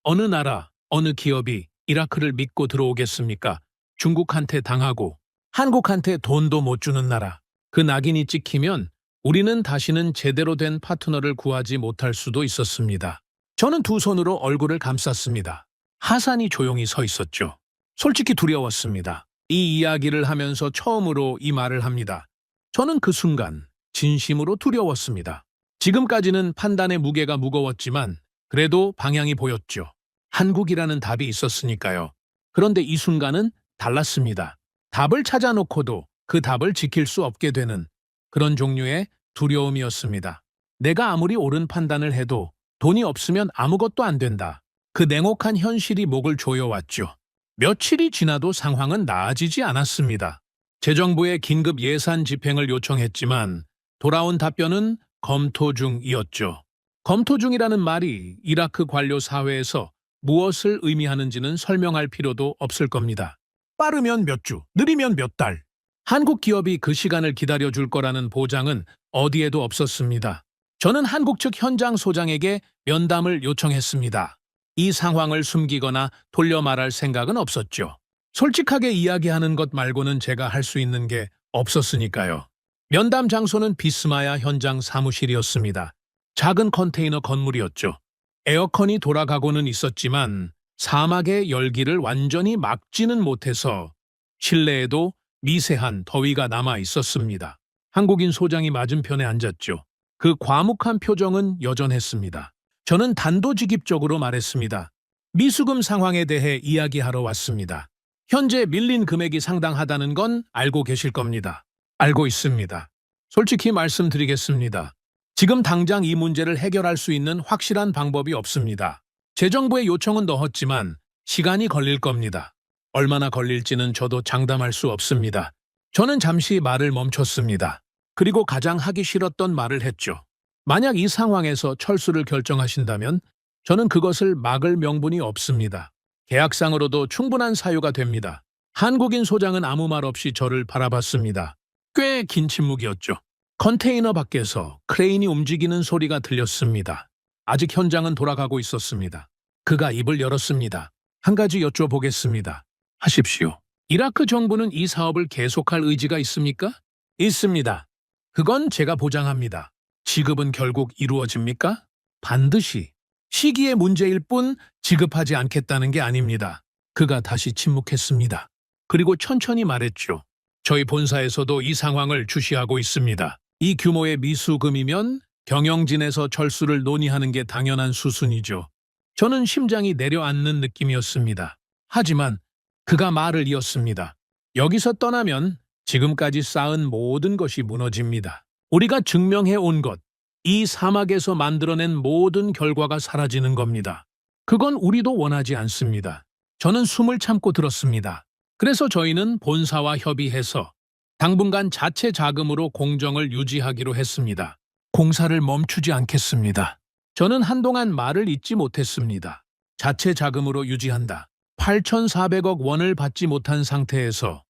어느 나라, 어느 기업이 이라크를 믿고 들어오겠습니까? 중국한테 당하고 한국한테 돈도 못 주는 나라. 그 낙인이 찍히면 우리는 다시는 제대로 된 파트너를 구하지 못할 수도 있었습니다. 저는 두 손으로 얼굴을 감쌌습니다. 하산이 조용히 서 있었죠. 솔직히 두려웠습니다. 이 이야기를 하면서 처음으로 이 말을 합니다. 저는 그 순간 진심으로 두려웠습니다. 지금까지는 판단의 무게가 무거웠지만 그래도 방향이 보였죠. 한국이라는 답이 있었으니까요. 그런데 이 순간은 달랐습니다. 답을 찾아놓고도 그 답을 지킬 수 없게 되는 그런 종류의 두려움이었습니다. 내가 아무리 옳은 판단을 해도 돈이 없으면 아무것도 안 된다. 그 냉혹한 현실이 목을 조여왔죠. 며칠이 지나도 상황은 나아지지 않았습니다. 재정부에 긴급 예산 집행을 요청했지만 돌아온 답변은 검토 중이었죠. 검토 중이라는 말이 이라크 관료 사회에서 무엇을 의미하는지는 설명할 필요도 없을 겁니다. 빠르면 몇 주, 느리면 몇 달. 한국 기업이 그 시간을 기다려줄 거라는 보장은 어디에도 없었습니다. 저는 한국 측 현장 소장에게 면담을 요청했습니다. 이 상황을 숨기거나 돌려 말할 생각은 없었죠. 솔직하게 이야기하는 것 말고는 제가 할 수 있는 게 없었으니까요. 면담 장소는 비스마야 현장 사무실이었습니다. 작은 컨테이너 건물이었죠. 에어컨이 돌아가고는 있었지만 사막의 열기를 완전히 막지는 못해서 실내에도 미세한 더위가 남아 있었습니다. 한국인 소장이 맞은편에 앉았죠. 그 과묵한 표정은 여전했습니다. 저는 단도직입적으로 말했습니다. 미수금 상황에 대해 이야기하러 왔습니다. 현재 밀린 금액이 상당하다는 건 알고 계실 겁니다. 알고 있습니다. 솔직히 말씀드리겠습니다. 지금 당장 이 문제를 해결할 수 있는 확실한 방법이 없습니다. 재정부의 요청은 넣었지만 시간이 걸릴 겁니다. 얼마나 걸릴지는 저도 장담할 수 없습니다. 저는 잠시 말을 멈췄습니다. 그리고 가장 하기 싫었던 말을 했죠. 만약 이 상황에서 철수를 결정하신다면 저는 그것을 막을 명분이 없습니다. 계약상으로도 충분한 사유가 됩니다. 한국인 소장은 아무 말 없이 저를 바라봤습니다. 꽤 긴 침묵이었죠. 컨테이너 밖에서 크레인이 움직이는 소리가 들렸습니다. 아직 현장은 돌아가고 있었습니다. 그가 입을 열었습니다. 한 가지 여쭤보겠습니다. 하십시오. 이라크 정부는 이 사업을 계속할 의지가 있습니까? 있습니다. 그건 제가 보장합니다. 지급은 결국 이루어집니까? 반드시. 시기의 문제일 뿐 지급하지 않겠다는 게 아닙니다. 그가 다시 침묵했습니다. 그리고 천천히 말했죠. 저희 본사에서도 이 상황을 주시하고 있습니다. 이 규모의 미수금이면 경영진에서 철수를 논의하는 게 당연한 수순이죠. 저는 심장이 내려앉는 느낌이었습니다. 하지만 그가 말을 이었습니다. 여기서 떠나면 지금까지 쌓은 모든 것이 무너집니다. 우리가 증명해 온 것, 이 사막에서 만들어낸 모든 결과가 사라지는 겁니다. 그건 우리도 원하지 않습니다. 저는 숨을 참고 들었습니다. 그래서 저희는 본사와 협의해서 당분간 자체 자금으로 공정을 유지하기로 했습니다. 공사를 멈추지 않겠습니다. 저는 한동안 말을 잇지 못했습니다. 자체 자금으로 유지한다. 8,400억 원을 받지 못한 상태에서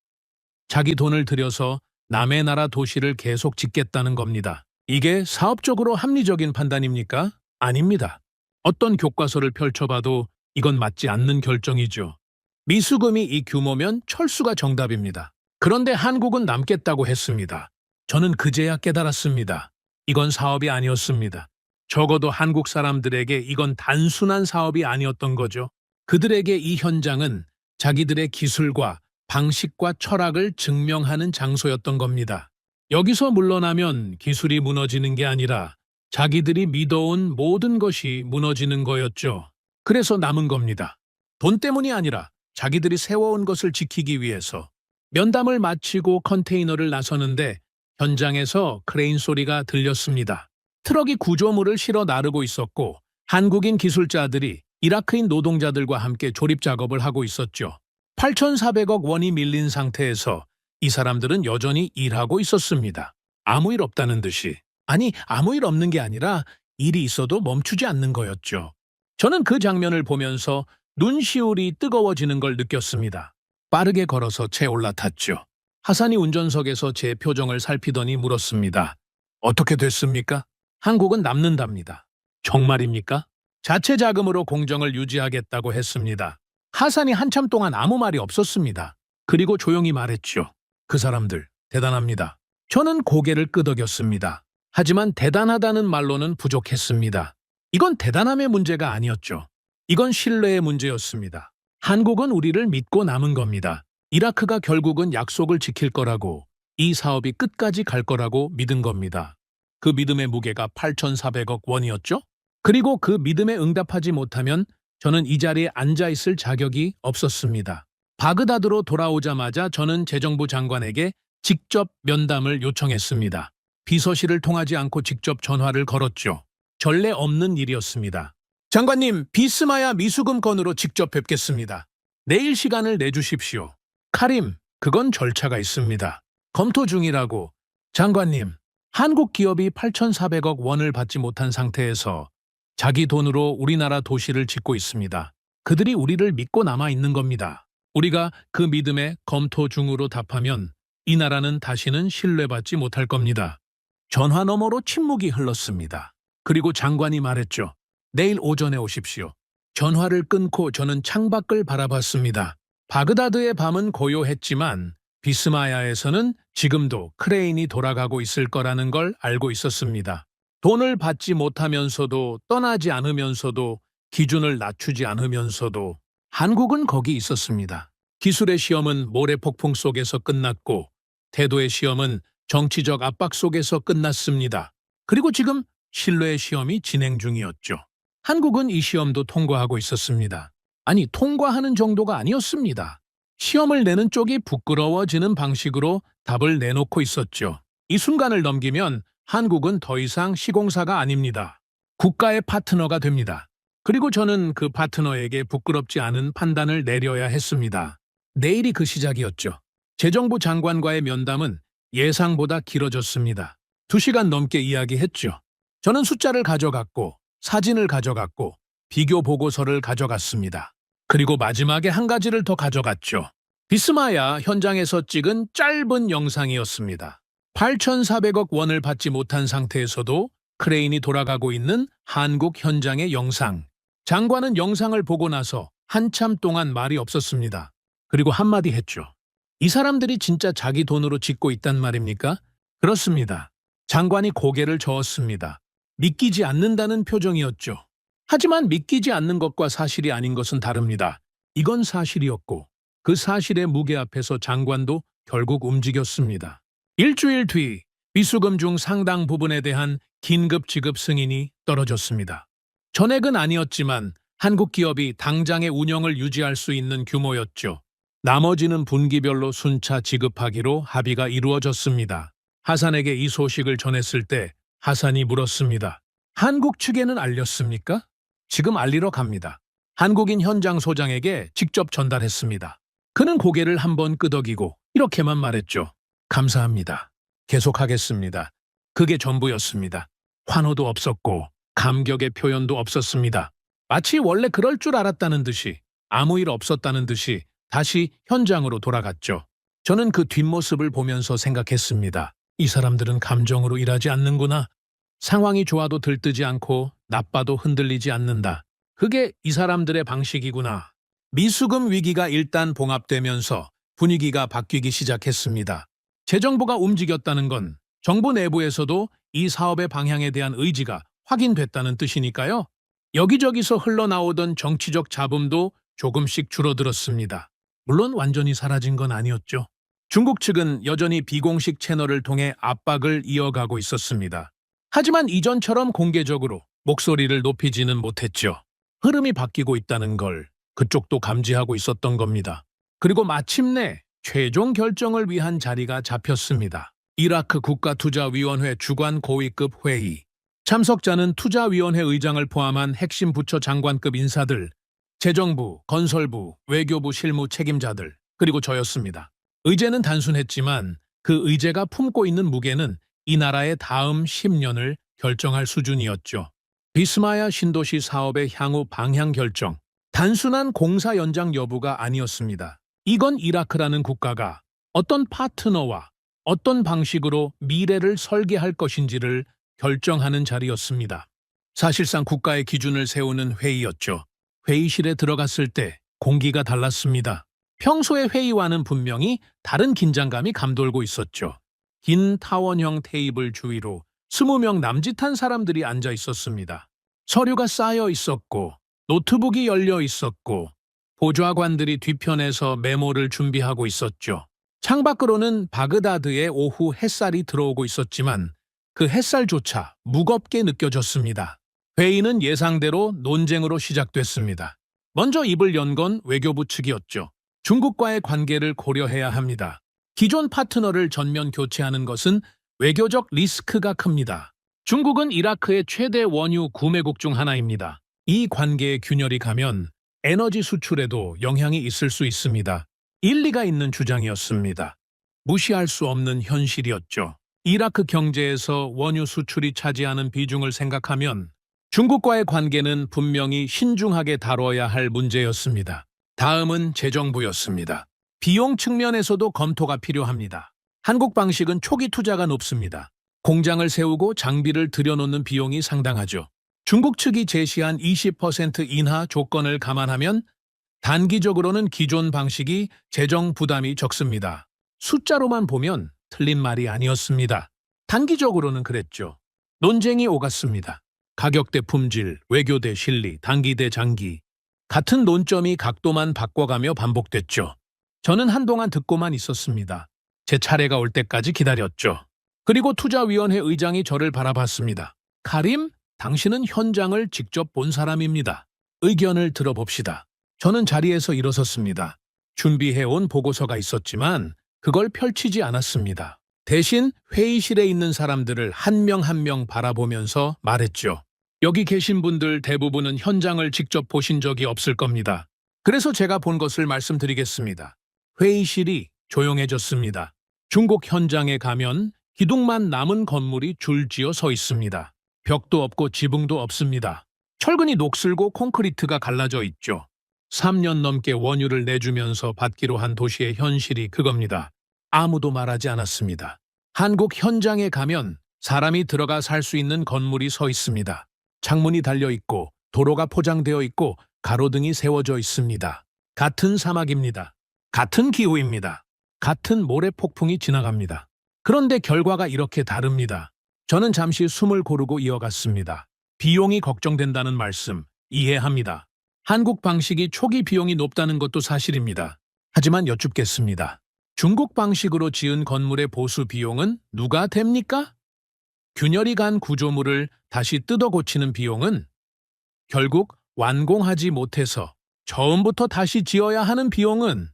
자기 돈을 들여서 남의 나라 도시를 계속 짓겠다는 겁니다. 이게 사업적으로 합리적인 판단입니까? 아닙니다. 어떤 교과서를 펼쳐봐도 이건 맞지 않는 결정이죠. 미수금이 이 규모면 철수가 정답입니다. 그런데 한국은 남겠다고 했습니다. 저는 그제야 깨달았습니다. 이건 사업이 아니었습니다. 적어도 한국 사람들에게 이건 단순한 사업이 아니었던 거죠. 그들에게 이 현장은 자기들의 기술과 방식과 철학을 증명하는 장소였던 겁니다. 여기서 물러나면 기술이 무너지는 게 아니라 자기들이 믿어온 모든 것이 무너지는 거였죠. 그래서 남은 겁니다. 돈 때문이 아니라 자기들이 세워온 것을 지키기 위해서. 면담을 마치고 컨테이너를 나서는데 현장에서 크레인 소리가 들렸습니다. 트럭이 구조물을 실어 나르고 있었고 한국인 기술자들이 이라크인 노동자들과 함께 조립 작업을 하고 있었죠. 8,400억 원이 밀린 상태에서 이 사람들은 여전히 일하고 있었습니다. 아무 일 없다는 듯이. 아니, 아무 일 없는 게 아니라 일이 있어도 멈추지 않는 거였죠. 저는 그 장면을 보면서 눈시울이 뜨거워지는 걸 느꼈습니다. 빠르게 걸어서 채 올라탔죠. 하산이 운전석에서 제 표정을 살피더니 물었습니다. 어떻게 됐습니까? 한국은 남는답니다. 정말입니까? 자체 자금으로 공정을 유지하겠다고 했습니다. 하산이 한참 동안 아무 말이 없었습니다. 그리고 조용히 말했죠. 그 사람들 대단합니다. 저는 고개를 끄덕였습니다. 하지만 대단하다는 말로는 부족했습니다. 이건 대단함의 문제가 아니었죠. 이건 신뢰의 문제였습니다. 한국은 우리를 믿고 남은 겁니다. 이라크가 결국은 약속을 지킬 거라고, 이 사업이 끝까지 갈 거라고 믿은 겁니다. 그 믿음의 무게가 8,400억 원이었죠? 그리고 그 믿음에 응답하지 못하면 저는 이 자리에 앉아있을 자격이 없었습니다. 바그다드로 돌아오자마자 저는 재정부 장관에게 직접 면담을 요청했습니다. 비서실을 통하지 않고 직접 전화를 걸었죠. 전례 없는 일이었습니다. 장관님, 비스마야 미수금 건으로 직접 뵙겠습니다. 내일 시간을 내주십시오. 카림, 그건 절차가 있습니다. 검토 중이라고. 장관님, 한국 기업이 8,400억 원을 받지 못한 상태에서 자기 돈으로 우리나라 도시를 짓고 있습니다. 그들이 우리를 믿고 남아 있는 겁니다. 우리가 그 믿음에 검토 중으로 답하면 이 나라는 다시는 신뢰받지 못할 겁니다. 전화 너머로 침묵이 흘렀습니다. 그리고 장관이 말했죠. 내일 오전에 오십시오. 전화를 끊고 저는 창밖을 바라봤습니다. 바그다드의 밤은 고요했지만 비스마야에서는 지금도 크레인이 돌아가고 있을 거라는 걸 알고 있었습니다. 돈을 받지 못하면서도 떠나지 않으면서도 기준을 낮추지 않으면서도 한국은 거기 있었습니다. 기술의 시험은 모래폭풍 속에서 끝났고 태도의 시험은 정치적 압박 속에서 끝났습니다. 그리고 지금 신뢰의 시험이 진행 중이었죠. 한국은 이 시험도 통과하고 있었습니다. 아니, 통과하는 정도가 아니었습니다. 시험을 내는 쪽이 부끄러워지는 방식으로 답을 내놓고 있었죠. 이 순간을 넘기면 한국은 더 이상 시공사가 아닙니다. 국가의 파트너가 됩니다. 그리고 저는 그 파트너에게 부끄럽지 않은 판단을 내려야 했습니다. 내일이 그 시작이었죠. 재정부 장관과의 면담은 예상보다 길어졌습니다. 2시간 넘게 이야기했죠. 저는 숫자를 가져갔고 사진을 가져갔고 비교 보고서를 가져갔습니다. 그리고 마지막에 한 가지를 더 가져갔죠. 비스마야 현장에서 찍은 짧은 영상이었습니다. 8,400억 원을 받지 못한 상태에서도 크레인이 돌아가고 있는 한국 현장의 영상. 장관은 영상을 보고 나서 한참 동안 말이 없었습니다. 그리고 한마디 했죠. 이 사람들이 진짜 자기 돈으로 짓고 있단 말입니까? 그렇습니다. 장관이 고개를 저었습니다. 믿기지 않는다는 표정이었죠. 하지만 믿기지 않는 것과 사실이 아닌 것은 다릅니다. 이건 사실이었고 그 사실의 무게 앞에서 장관도 결국 움직였습니다. 일주일 뒤 비수금 중 상당 부분에 대한 긴급 지급 승인이 떨어졌습니다. 전액은 아니었지만 한국 기업이 당장의 운영을 유지할 수 있는 규모였죠. 나머지는 분기별로 순차 지급하기로 합의가 이루어졌습니다. 하산에게 이 소식을 전했을 때 하산이 물었습니다. 한국 측에는 알렸습니까? 지금 알리러 갑니다. 한국인 현장 소장에게 직접 전달했습니다. 그는 고개를 한번 끄덕이고 이렇게만 말했죠. 감사합니다. 계속하겠습니다. 그게 전부였습니다. 환호도 없었고 감격의 표현도 없었습니다. 마치 원래 그럴 줄 알았다는 듯이 아무 일 없었다는 듯이 다시 현장으로 돌아갔죠. 저는 그 뒷모습을 보면서 생각했습니다. 이 사람들은 감정으로 일하지 않는구나. 상황이 좋아도 들뜨지 않고 나빠도 흔들리지 않는다. 그게 이 사람들의 방식이구나. 미수금 위기가 일단 봉합되면서 분위기가 바뀌기 시작했습니다. 재정부가 움직였다는 건 정부 내부에서도 이 사업의 방향에 대한 의지가 확인됐다는 뜻이니까요. 여기저기서 흘러나오던 정치적 잡음도 조금씩 줄어들었습니다. 물론 완전히 사라진 건 아니었죠. 중국 측은 여전히 비공식 채널을 통해 압박을 이어가고 있었습니다. 하지만 이전처럼 공개적으로 목소리를 높이지는 못했죠. 흐름이 바뀌고 있다는 걸 그쪽도 감지하고 있었던 겁니다. 그리고 마침내 최종 결정을 위한 자리가 잡혔습니다. 이라크 국가투자위원회 주관 고위급 회의. 참석자는 투자위원회 의장을 포함한 핵심 부처 장관급 인사들, 재정부, 건설부, 외교부 실무 책임자들, 그리고 저였습니다. 의제는 단순했지만 그 의제가 품고 있는 무게는 이 나라의 다음 10년을 결정할 수준이었죠. 비스마야 신도시 사업의 향후 방향 결정. 단순한 공사 연장 여부가 아니었습니다. 이건 이라크라는 국가가 어떤 파트너와 어떤 방식으로 미래를 설계할 것인지를 결정하는 자리였습니다. 사실상 국가의 기준을 세우는 회의였죠. 회의실에 들어갔을 때 공기가 달랐습니다. 평소의 회의와는 분명히 다른 긴장감이 감돌고 있었죠. 긴 타원형 테이블 주위로 20명 남짓한 사람들이 앉아 있었습니다. 서류가 쌓여 있었고 노트북이 열려 있었고 보좌관들이 뒤편에서 메모를 준비하고 있었죠. 창밖으로는 바그다드의 오후 햇살이 들어오고 있었지만 그 햇살조차 무겁게 느껴졌습니다. 회의는 예상대로 논쟁으로 시작됐습니다. 먼저 입을 연 건 외교부 측이었죠. 중국과의 관계를 고려해야 합니다. 기존 파트너를 전면 교체하는 것은 외교적 리스크가 큽니다. 중국은 이라크의 최대 원유 구매국 중 하나입니다. 이 관계에 균열이 가면 에너지 수출에도 영향이 있을 수 있습니다. 일리가 있는 주장이었습니다. 무시할 수 없는 현실이었죠. 이라크 경제에서 원유 수출이 차지하는 비중을 생각하면 중국과의 관계는 분명히 신중하게 다뤄야 할 문제였습니다. 다음은 재정부였습니다. 비용 측면에서도 검토가 필요합니다. 한국 방식은 초기 투자가 높습니다. 공장을 세우고 장비를 들여놓는 비용이 상당하죠. 중국 측이 제시한 20% 인하 조건을 감안하면 단기적으로는 기존 방식이 재정 부담이 적습니다. 숫자로만 보면 틀린 말이 아니었습니다. 단기적으로는 그랬죠. 논쟁이 오갔습니다. 가격 대 품질, 외교 대 실리, 단기 대 장기. 같은 논점이 각도만 바꿔가며 반복됐죠. 저는 한동안 듣고만 있었습니다. 제 차례가 올 때까지 기다렸죠. 그리고 투자위원회 의장이 저를 바라봤습니다. 카림, 당신은 현장을 직접 본 사람입니다. 의견을 들어봅시다. 저는 자리에서 일어섰습니다. 준비해온 보고서가 있었지만 그걸 펼치지 않았습니다. 대신 회의실에 있는 사람들을 한 명 한 명 바라보면서 말했죠. 여기 계신 분들 대부분은 현장을 직접 보신 적이 없을 겁니다. 그래서 제가 본 것을 말씀드리겠습니다. 회의실이 조용해졌습니다. 중국 현장에 가면 기둥만 남은 건물이 줄지어 서 있습니다. 벽도 없고 지붕도 없습니다. 철근이 녹슬고 콘크리트가 갈라져 있죠. 3년 넘게 원유를 내주면서 받기로 한 도시의 현실이 그겁니다. 아무도 말하지 않았습니다. 한국 현장에 가면 사람이 들어가 살 수 있는 건물이 서 있습니다. 창문이 달려 있고 도로가 포장되어 있고 가로등이 세워져 있습니다. 같은 사막입니다. 같은 기후입니다. 같은 모래 폭풍이 지나갑니다. 그런데 결과가 이렇게 다릅니다. 저는 잠시 숨을 고르고 이어갔습니다. 비용이 걱정된다는 말씀 이해합니다. 한국 방식이 초기 비용이 높다는 것도 사실입니다. 하지만 여쭙겠습니다. 중국 방식으로 지은 건물의 보수 비용은 누가 됩니까? 균열이 간 구조물을 다시 뜯어 고치는 비용은 결국 완공하지 못해서 처음부터 다시 지어야 하는 비용은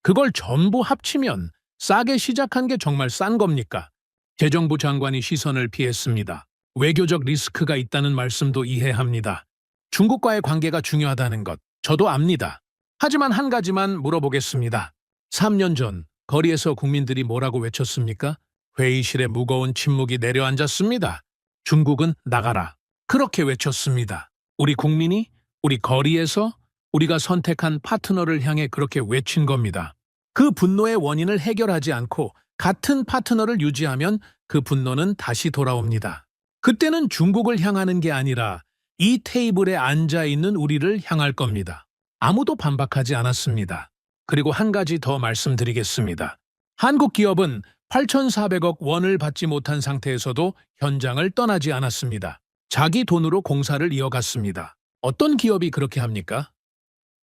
그걸 전부 합치면 싸게 시작한 게 정말 싼 겁니까? 재정부 장관이 시선을 피했습니다. 외교적 리스크가 있다는 말씀도 이해합니다. 중국과의 관계가 중요하다는 것 저도 압니다. 하지만 한 가지만 물어보겠습니다. 3년 전 거리에서 국민들이 뭐라고 외쳤습니까? 회의실에 무거운 침묵이 내려앉았습니다. 중국은 나가라. 그렇게 외쳤습니다. 우리 국민이 우리 거리에서 우리가 선택한 파트너를 향해 그렇게 외친 겁니다. 그 분노의 원인을 해결하지 않고 같은 파트너를 유지하면 그 분노는 다시 돌아옵니다. 그때는 중국을 향하는 게 아니라 이 테이블에 앉아 있는 우리를 향할 겁니다. 아무도 반박하지 않았습니다. 그리고 한 가지 더 말씀드리겠습니다. 한국 기업은 8,400억 원을 받지 못한 상태에서도 현장을 떠나지 않았습니다. 자기 돈으로 공사를 이어갔습니다. 어떤 기업이 그렇게 합니까?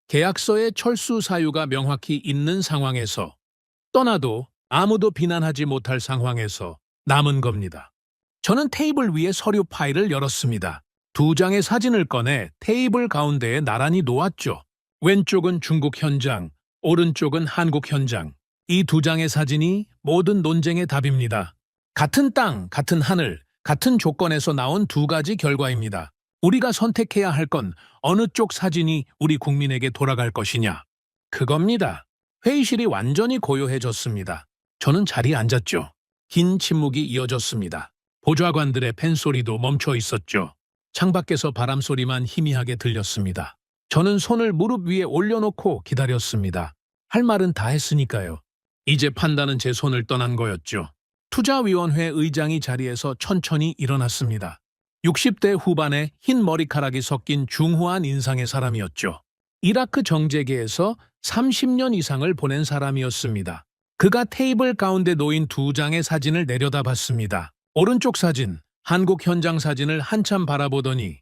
계약서에 철수 사유가 명확히 있는 상황에서 떠나도 아무도 비난하지 못할 상황에서 남은 겁니다. 저는 테이블 위에 서류 파일을 열었습니다. 2장의 사진을 꺼내 테이블 가운데에 나란히 놓았죠. 왼쪽은 중국 현장, 오른쪽은 한국 현장. 이 2장의 사진이 모든 논쟁의 답입니다. 같은 땅, 같은 하늘, 같은 조건에서 나온 2가지 결과입니다. 우리가 선택해야 할 건 어느 쪽 사진이 우리 국민에게 돌아갈 것이냐. 그겁니다. 회의실이 완전히 고요해졌습니다. 저는 자리에 앉았죠. 긴 침묵이 이어졌습니다. 보좌관들의 펜소리도 멈춰 있었죠. 창밖에서 바람소리만 희미하게 들렸습니다. 저는 손을 무릎 위에 올려놓고 기다렸습니다. 할 말은 다 했으니까요. 이제 판단은 제 손을 떠난 거였죠. 투자위원회 의장이 자리에서 천천히 일어났습니다. 60대 후반에 흰 머리카락이 섞인 중후한 인상의 사람이었죠. 이라크 정재계에서 30년 이상을 보낸 사람이었습니다. 그가 테이블 가운데 놓인 2장의 사진을 내려다봤습니다. 오른쪽 사진, 한국 현장 사진을 한참 바라보더니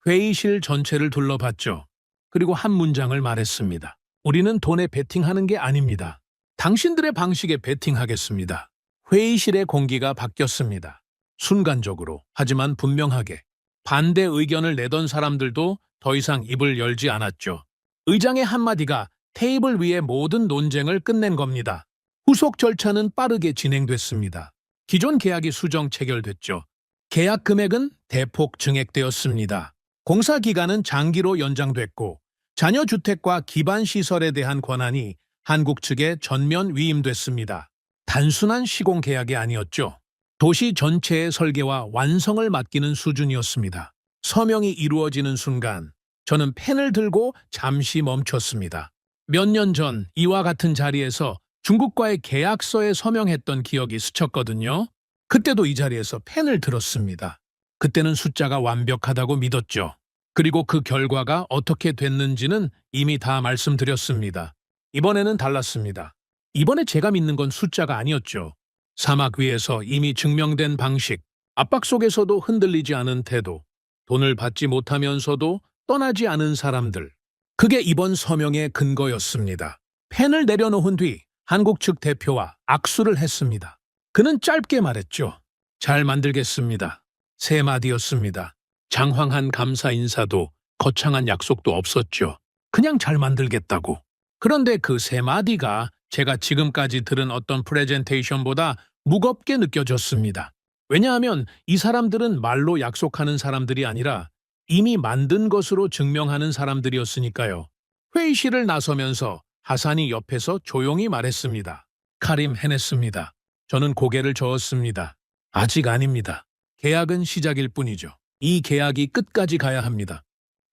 회의실 전체를 둘러봤죠. 그리고 한 문장을 말했습니다. 우리는 돈에 베팅하는 게 아닙니다. 당신들의 방식에 베팅하겠습니다. 회의실의 공기가 바뀌었습니다. 순간적으로, 하지만 분명하게. 반대 의견을 내던 사람들도 더 이상 입을 열지 않았죠. 의장의 한마디가 테이블 위의 모든 논쟁을 끝낸 겁니다. 후속 절차는 빠르게 진행됐습니다. 기존 계약이 수정 체결됐죠. 계약 금액은 대폭 증액되었습니다. 공사 기간은 장기로 연장됐고 자녀 주택과 기반 시설에 대한 권한이 한국 측에 전면 위임됐습니다. 단순한 시공 계약이 아니었죠. 도시 전체의 설계와 완성을 맡기는 수준이었습니다. 서명이 이루어지는 순간 저는 펜을 들고 잠시 멈췄습니다. 몇 년 전 이와 같은 자리에서 중국과의 계약서에 서명했던 기억이 스쳤거든요. 그때도 이 자리에서 펜을 들었습니다. 그때는 숫자가 완벽하다고 믿었죠. 그리고 그 결과가 어떻게 됐는지는 이미 다 말씀드렸습니다. 이번에는 달랐습니다. 이번에 제가 믿는 건 숫자가 아니었죠. 사막 위에서 이미 증명된 방식, 압박 속에서도 흔들리지 않은 태도, 돈을 받지 못하면서도 떠나지 않은 사람들. 그게 이번 서명의 근거였습니다. 펜을 내려놓은 뒤 한국 측 대표와 악수를 했습니다. 그는 짧게 말했죠. 잘 만들겠습니다. 3마디였습니다. 장황한 감사 인사도 거창한 약속도 없었죠. 그냥 잘 만들겠다고. 그런데 그 3마디가 제가 지금까지 들은 어떤 프레젠테이션보다 무겁게 느껴졌습니다. 왜냐하면 이 사람들은 말로 약속하는 사람들이 아니라 이미 만든 것으로 증명하는 사람들이었으니까요. 회의실을 나서면서 하산이 옆에서 조용히 말했습니다. 카림 해냈습니다. 저는 고개를 저었습니다. 아직 아닙니다. 계약은 시작일 뿐이죠. 이 계약이 끝까지 가야 합니다.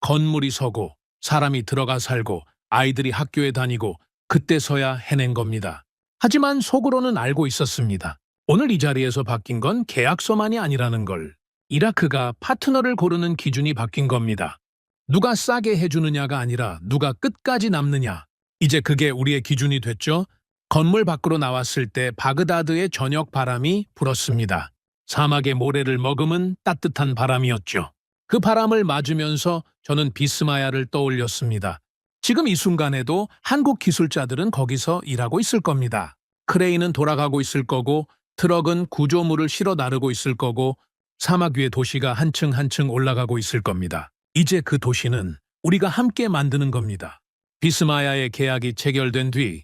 건물이 서고 사람이 들어가 살고 아이들이 학교에 다니고 그때서야 해낸 겁니다. 하지만 속으로는 알고 있었습니다. 오늘 이 자리에서 바뀐 건 계약서만이 아니라는 걸. 이라크가 파트너를 고르는 기준이 바뀐 겁니다. 누가 싸게 해주느냐가 아니라 누가 끝까지 남느냐. 이제 그게 우리의 기준이 됐죠. 건물 밖으로 나왔을 때 바그다드의 저녁 바람이 불었습니다. 사막의 모래를 머금은 따뜻한 바람이었죠. 그 바람을 맞으면서 저는 비스마야를 떠올렸습니다. 지금 이 순간에도 한국 기술자들은 거기서 일하고 있을 겁니다. 크레인은 돌아가고 있을 거고 트럭은 구조물을 실어 나르고 있을 거고 사막 위의 도시가 한층 한층 올라가고 있을 겁니다. 이제 그 도시는 우리가 함께 만드는 겁니다. 비스마야의 계약이 체결된 뒤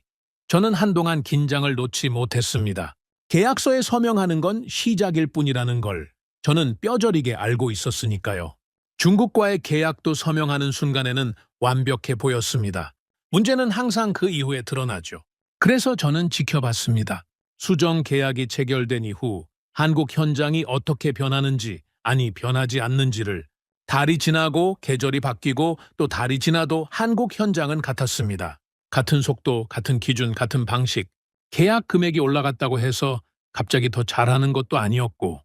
저는 한동안 긴장을 놓지 못했습니다. 계약서에 서명하는 건 시작일 뿐이라는 걸 저는 뼈저리게 알고 있었으니까요. 중국과의 계약도 서명하는 순간에는 완벽해 보였습니다. 문제는 항상 그 이후에 드러나죠. 그래서 저는 지켜봤습니다. 수정 계약이 체결된 이후 한국 현장이 어떻게 변하는지, 아니 변하지 않는지를. 달이 지나고 계절이 바뀌고 또 달이 지나도 한국 현장은 같았습니다. 같은 속도, 같은 기준, 같은 방식, 계약 금액이 올라갔다고 해서 갑자기 더 잘하는 것도 아니었고,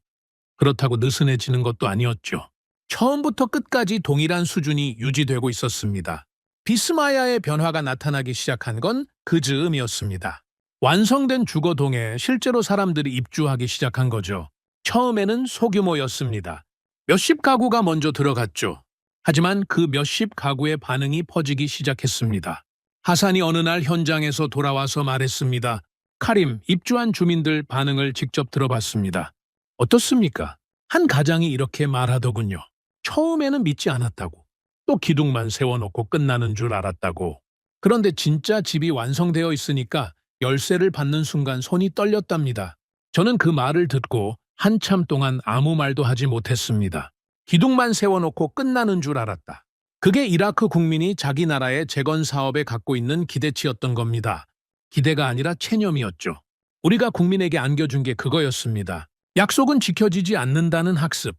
그렇다고 느슨해지는 것도 아니었죠. 처음부터 끝까지 동일한 수준이 유지되고 있었습니다. 비스마야의 변화가 나타나기 시작한 건 그 즈음이었습니다. 완성된 주거동에 실제로 사람들이 입주하기 시작한 거죠. 처음에는 소규모였습니다. 몇십 가구가 먼저 들어갔죠. 하지만 그 몇십 가구의 반응이 퍼지기 시작했습니다. 하산이 어느 날 현장에서 돌아와서 말했습니다. 카림, 입주한 주민들 반응을 직접 들어봤습니다. 어떻습니까? 한 가장이 이렇게 말하더군요. 처음에는 믿지 않았다고. 또 기둥만 세워놓고 끝나는 줄 알았다고. 그런데 진짜 집이 완성되어 있으니까 열쇠를 받는 순간 손이 떨렸답니다. 저는 그 말을 듣고 한참 동안 아무 말도 하지 못했습니다. 기둥만 세워놓고 끝나는 줄 알았다. 그게 이라크 국민이 자기 나라의 재건 사업에 갖고 있는 기대치였던 겁니다. 기대가 아니라 체념이었죠. 우리가 국민에게 안겨준 게 그거였습니다. 약속은 지켜지지 않는다는 학습.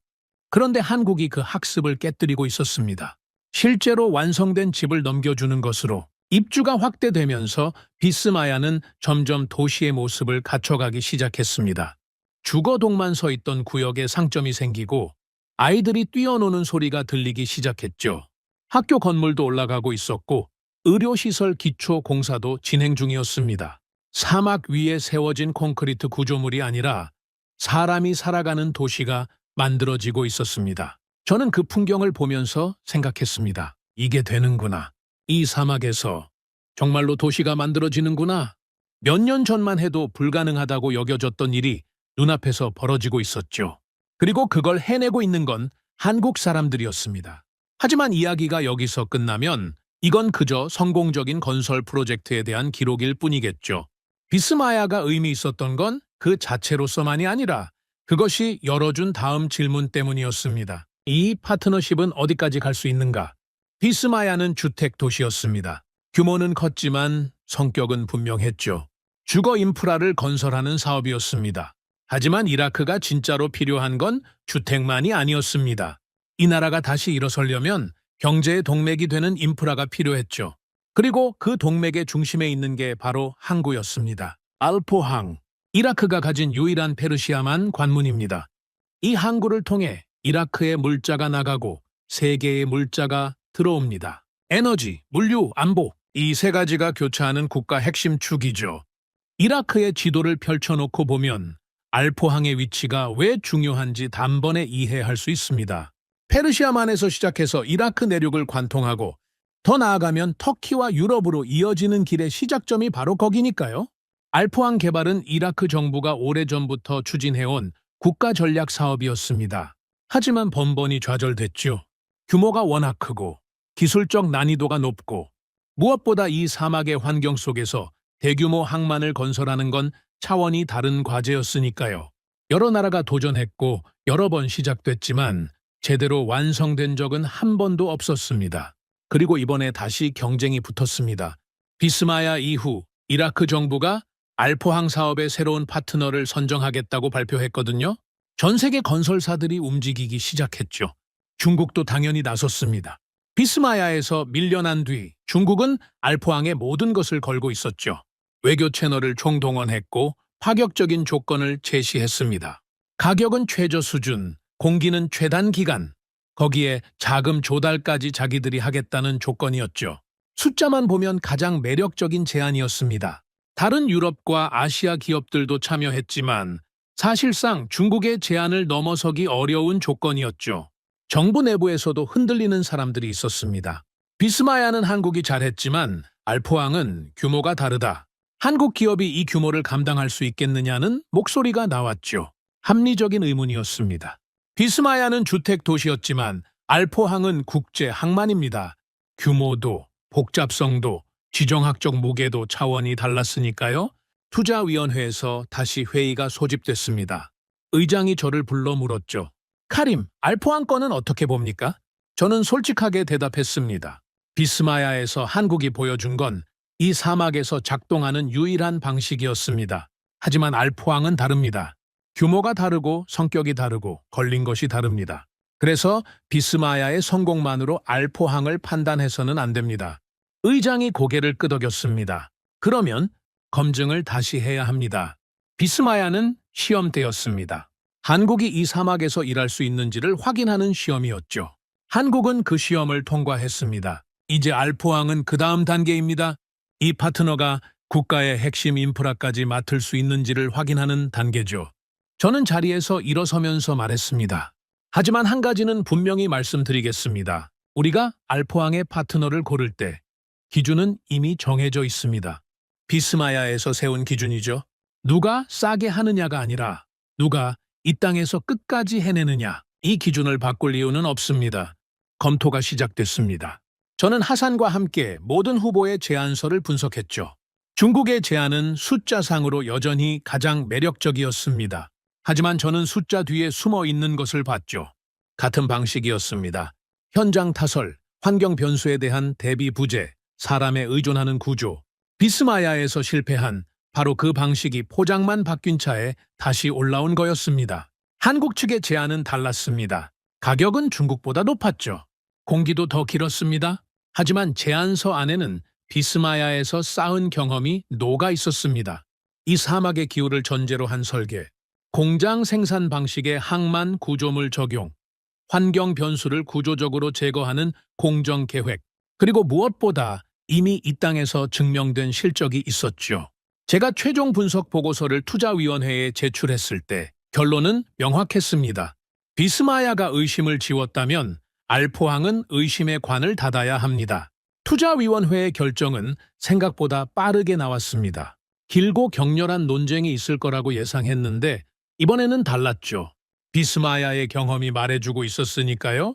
그런데 한국이 그 학습을 깨뜨리고 있었습니다. 실제로 완성된 집을 넘겨주는 것으로 입주가 확대되면서 비스마야는 점점 도시의 모습을 갖춰가기 시작했습니다. 주거동만 서 있던 구역에 상점이 생기고 아이들이 뛰어노는 소리가 들리기 시작했죠. 학교 건물도 올라가고 있었고 의료시설 기초 공사도 진행 중이었습니다. 사막 위에 세워진 콘크리트 구조물이 아니라 사람이 살아가는 도시가 만들어지고 있었습니다. 저는 그 풍경을 보면서 생각했습니다. 이게 되는구나. 이 사막에서 정말로 도시가 만들어지는구나. 몇 년 전만 해도 불가능하다고 여겨졌던 일이 눈앞에서 벌어지고 있었죠. 그리고 그걸 해내고 있는 건 한국 사람들이었습니다. 하지만 이야기가 여기서 끝나면 이건 그저 성공적인 건설 프로젝트에 대한 기록일 뿐이겠죠. 비스마야가 의미 있었던 건 그 자체로서만이 아니라 그것이 열어준 다음 질문 때문이었습니다. 이 파트너십은 어디까지 갈 수 있는가? 비스마야는 주택 도시였습니다. 규모는 컸지만 성격은 분명했죠. 주거 인프라를 건설하는 사업이었습니다. 하지만 이라크가 진짜로 필요한 건 주택만이 아니었습니다. 이 나라가 다시 일어서려면 경제의 동맥이 되는 인프라가 필요했죠. 그리고 그 동맥의 중심에 있는 게 바로 항구였습니다. 알포항, 이라크가 가진 유일한 페르시아만 관문입니다. 이 항구를 통해 이라크의 물자가 나가고 세계의 물자가 들어옵니다. 에너지, 물류, 안보, 이 세 가지가 교차하는 국가 핵심 축이죠. 이라크의 지도를 펼쳐놓고 보면 알포항의 위치가 왜 중요한지 단번에 이해할 수 있습니다. 페르시아만에서 시작해서 이라크 내륙을 관통하고 더 나아가면 터키와 유럽으로 이어지는 길의 시작점이 바로 거기니까요. 알포항 개발은 이라크 정부가 오래전부터 추진해온 국가 전략 사업이었습니다. 하지만 번번이 좌절됐죠. 규모가 워낙 크고 기술적 난이도가 높고 무엇보다 이 사막의 환경 속에서 대규모 항만을 건설하는 건 차원이 다른 과제였으니까요. 여러 나라가 도전했고 여러 번 시작됐지만 제대로 완성된 적은 한 번도 없었습니다. 그리고 이번에 다시 경쟁이 붙었습니다. 비스마야 이후 이라크 정부가 알포항 사업의 새로운 파트너를 선정하겠다고 발표했거든요. 전 세계 건설사들이 움직이기 시작했죠. 중국도 당연히 나섰습니다. 비스마야에서 밀려난 뒤 중국은 알포항에 모든 것을 걸고 있었죠. 외교 채널을 총동원했고 파격적인 조건을 제시했습니다. 가격은 최저 수준, 공기는 최단 기간, 거기에 자금 조달까지 자기들이 하겠다는 조건이었죠. 숫자만 보면 가장 매력적인 제안이었습니다. 다른 유럽과 아시아 기업들도 참여했지만 사실상 중국의 제안을 넘어서기 어려운 조건이었죠. 정부 내부에서도 흔들리는 사람들이 있었습니다. 비스마야는 한국이 잘했지만 알포항은 규모가 다르다. 한국 기업이 이 규모를 감당할 수 있겠느냐는 목소리가 나왔죠. 합리적인 의문이었습니다. 비스마야는 주택 도시였지만 알포항은 국제 항만입니다. 규모도, 복잡성도, 지정학적 무게도 차원이 달랐으니까요. 투자위원회에서 다시 회의가 소집됐습니다. 의장이 저를 불러 물었죠. 카림, 알포항 건은 어떻게 봅니까? 저는 솔직하게 대답했습니다. 비스마야에서 한국이 보여준 건 이 사막에서 작동하는 유일한 방식이었습니다. 하지만 알포항은 다릅니다. 규모가 다르고 성격이 다르고 걸린 것이 다릅니다. 그래서 비스마야의 성공만으로 알포항을 판단해서는 안 됩니다. 의장이 고개를 끄덕였습니다. 그러면 검증을 다시 해야 합니다. 비스마야는 시험대였습니다. 한국이 이 사막에서 일할 수 있는지를 확인하는 시험이었죠. 한국은 그 시험을 통과했습니다. 이제 알포항은 그 다음 단계입니다. 이 파트너가 국가의 핵심 인프라까지 맡을 수 있는지를 확인하는 단계죠. 저는 자리에서 일어서면서 말했습니다. 하지만 한 가지는 분명히 말씀드리겠습니다. 우리가 알포항의 파트너를 고를 때 기준은 이미 정해져 있습니다. 비스마야에서 세운 기준이죠. 누가 싸게 하느냐가 아니라 누가 이 땅에서 끝까지 해내느냐. 이 기준을 바꿀 이유는 없습니다. 검토가 시작됐습니다. 저는 하산과 함께 모든 후보의 제안서를 분석했죠. 중국의 제안은 숫자상으로 여전히 가장 매력적이었습니다. 하지만 저는 숫자 뒤에 숨어 있는 것을 봤죠. 같은 방식이었습니다. 현장 타설, 환경 변수에 대한 대비 부재, 사람에 의존하는 구조. 비스마야에서 실패한 바로 그 방식이 포장만 바뀐 차에 다시 올라온 거였습니다. 한국 측의 제안은 달랐습니다. 가격은 중국보다 높았죠. 공기도 더 길었습니다. 하지만 제안서 안에는 비스마야에서 쌓은 경험이 녹아 있었습니다. 이 사막의 기후를 전제로 한 설계, 공장 생산 방식의 항만 구조물 적용, 환경 변수를 구조적으로 제거하는 공정 계획, 그리고 무엇보다 이미 이 땅에서 증명된 실적이 있었죠. 제가 최종 분석 보고서를 투자위원회에 제출했을 때 결론은 명확했습니다. 비스마야가 의심을 지웠다면 알포항은 의심의 관을 닫아야 합니다. 투자위원회의 결정은 생각보다 빠르게 나왔습니다. 길고 격렬한 논쟁이 있을 거라고 예상했는데 이번에는 달랐죠. 비스마야의 경험이 말해주고 있었으니까요.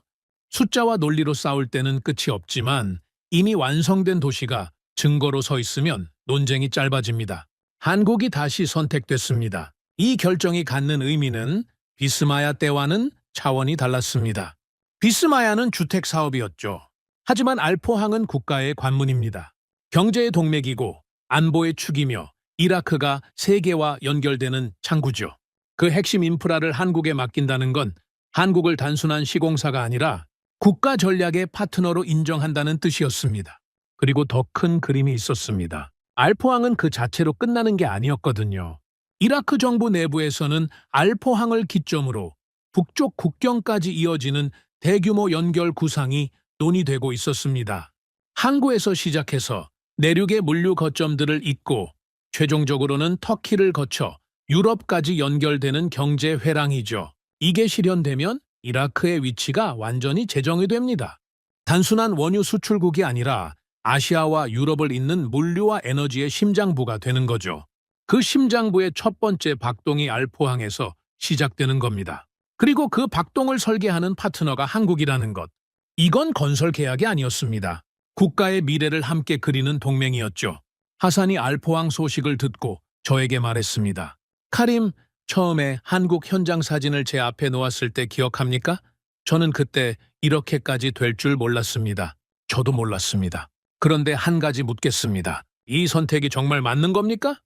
숫자와 논리로 싸울 때는 끝이 없지만 이미 완성된 도시가 증거로 서 있으면 논쟁이 짧아집니다. 한국이 다시 선택됐습니다. 이 결정이 갖는 의미는 비스마야 때와는 차원이 달랐습니다. 비스마야는 주택 사업이었죠. 하지만 알포항은 국가의 관문입니다. 경제의 동맥이고 안보의 축이며 이라크가 세계와 연결되는 창구죠. 그 핵심 인프라를 한국에 맡긴다는 건 한국을 단순한 시공사가 아니라 국가 전략의 파트너로 인정한다는 뜻이었습니다. 그리고 더 큰 그림이 있었습니다. 알포항은 그 자체로 끝나는 게 아니었거든요. 이라크 정부 내부에서는 알포항을 기점으로 북쪽 국경까지 이어지는 대규모 연결 구상이 논의되고 있었습니다. 항구에서 시작해서 내륙의 물류 거점들을 잇고 최종적으로는 터키를 거쳐 유럽까지 연결되는 경제 회랑이죠. 이게 실현되면 이라크의 위치가 완전히 재정이 됩니다. 단순한 원유 수출국이 아니라 아시아와 유럽을 잇는 물류와 에너지의 심장부가 되는 거죠. 그 심장부의 첫 번째 박동이 알포항에서 시작되는 겁니다. 그리고 그 박동을 설계하는 파트너가 한국이라는 것. 이건 건설 계약이 아니었습니다. 국가의 미래를 함께 그리는 동맹이었죠. 하산이 알포항 소식을 듣고 저에게 말했습니다. 카림, 처음에 한국 현장 사진을 제 앞에 놓았을 때 기억합니까? 저는 그때 이렇게까지 될 줄 몰랐습니다. 저도 몰랐습니다. 그런데 한 가지 묻겠습니다. 이 선택이 정말 맞는 겁니까?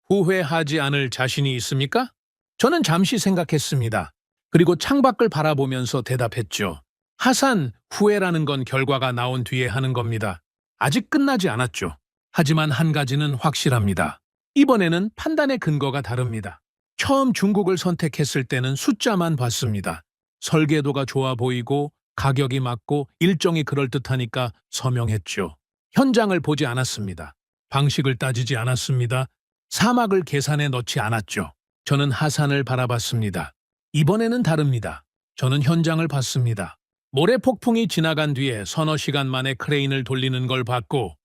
후회하지 않을 자신이 있습니까? 저는 잠시 생각했습니다. 그리고 창밖을 바라보면서 대답했죠. 하산, 후회라는 건 결과가 나온 뒤에 하는 겁니다. 아직 끝나지 않았죠. 하지만 한 가지는 확실합니다. 이번에는 판단의 근거가 다릅니다. 처음 중국을 선택했을 때는 숫자만 봤습니다. 설계도가 좋아 보이고 가격이 맞고 일정이 그럴듯하니까 서명했죠. 현장을 보지 않았습니다. 방식을 따지지 않았습니다. 사막을 계산에 넣지 않았죠. 저는 하산을 바라봤습니다. 이번에는 다릅니다. 저는 현장을 봤습니다. 모래 폭풍이 지나간 뒤에 서너 시간 만에 크레인을 돌리는 걸 봤고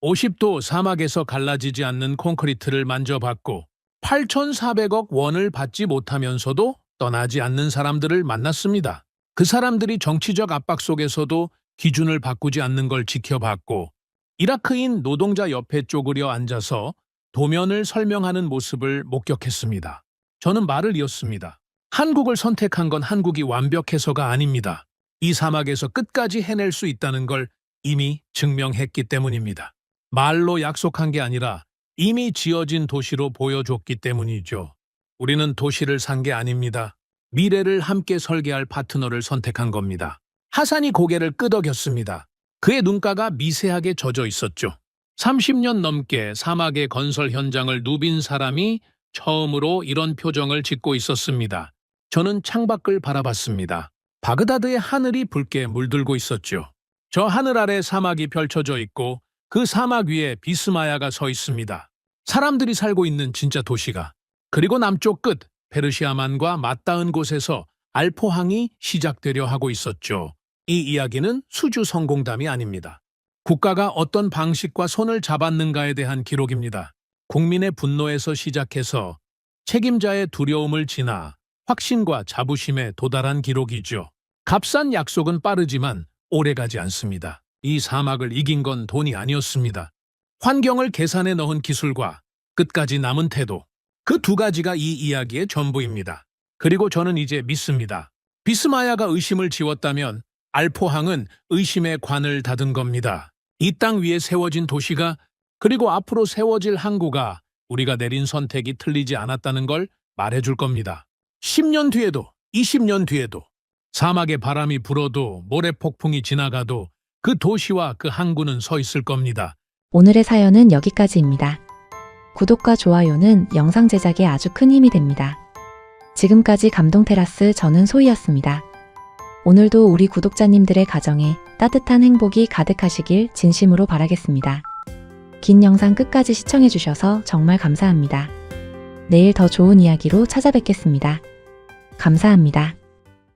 50도 사막에서 갈라지지 않는 콘크리트를 만져봤고 8,400억 원을 받지 못하면서도 떠나지 않는 사람들을 만났습니다. 그 사람들이 정치적 압박 속에서도 기준을 바꾸지 않는 걸 지켜봤고 이라크인 노동자 옆에 쪼그려 앉아서 도면을 설명하는 모습을 목격했습니다. 저는 말을 이었습니다. 한국을 선택한 건 한국이 완벽해서가 아닙니다. 이 사막에서 끝까지 해낼 수 있다는 걸 이미 증명했기 때문입니다. 말로 약속한 게 아니라 이미 지어진 도시로 보여줬기 때문이죠. 우리는 도시를 산 게 아닙니다. 미래를 함께 설계할 파트너를 선택한 겁니다. 하산이 고개를 끄덕였습니다. 그의 눈가가 미세하게 젖어 있었죠. 30년 넘게 사막의 건설 현장을 누빈 사람이 처음으로 이런 표정을 짓고 있었습니다. 저는 창밖을 바라봤습니다. 바그다드의 하늘이 붉게 물들고 있었죠. 저 하늘 아래 사막이 펼쳐져 있고 그 사막 위에 비스마야가 서 있습니다. 사람들이 살고 있는 진짜 도시가. 그리고 남쪽 끝 페르시아만과 맞닿은 곳에서 알포항이 시작되려 하고 있었죠. 이 이야기는 수주 성공담이 아닙니다. 국가가 어떤 방식과 손을 잡았는가에 대한 기록입니다. 국민의 분노에서 시작해서 책임자의 두려움을 지나 확신과 자부심에 도달한 기록이죠. 값싼 약속은 빠르지만 오래가지 않습니다. 이 사막을 이긴 건 돈이 아니었습니다. 환경을 계산에 넣은 기술과 끝까지 남은 태도. 그 두 가지가 이 이야기의 전부입니다. 그리고 저는 이제 믿습니다. 비스마야가 의심을 지웠다면 알포항은 의심의 관을 닫은 겁니다. 이 땅 위에 세워진 도시가 그리고 앞으로 세워질 항구가 우리가 내린 선택이 틀리지 않았다는 걸 말해줄 겁니다. 10년 뒤에도 20년 뒤에도 사막의 바람이 불어도 모래폭풍이 지나가도 그 도시와 그 항구는 서 있을 겁니다. 오늘의 사연은 여기까지입니다. 구독과 좋아요는 영상 제작에 아주 큰 힘이 됩니다. 지금까지 감동테라스 저는 소희였습니다. 오늘도 우리 구독자님들의 가정에 따뜻한 행복이 가득하시길 진심으로 바라겠습니다. 긴 영상 끝까지 시청해주셔서 정말 감사합니다. 내일 더 좋은 이야기로 찾아뵙겠습니다. 감사합니다.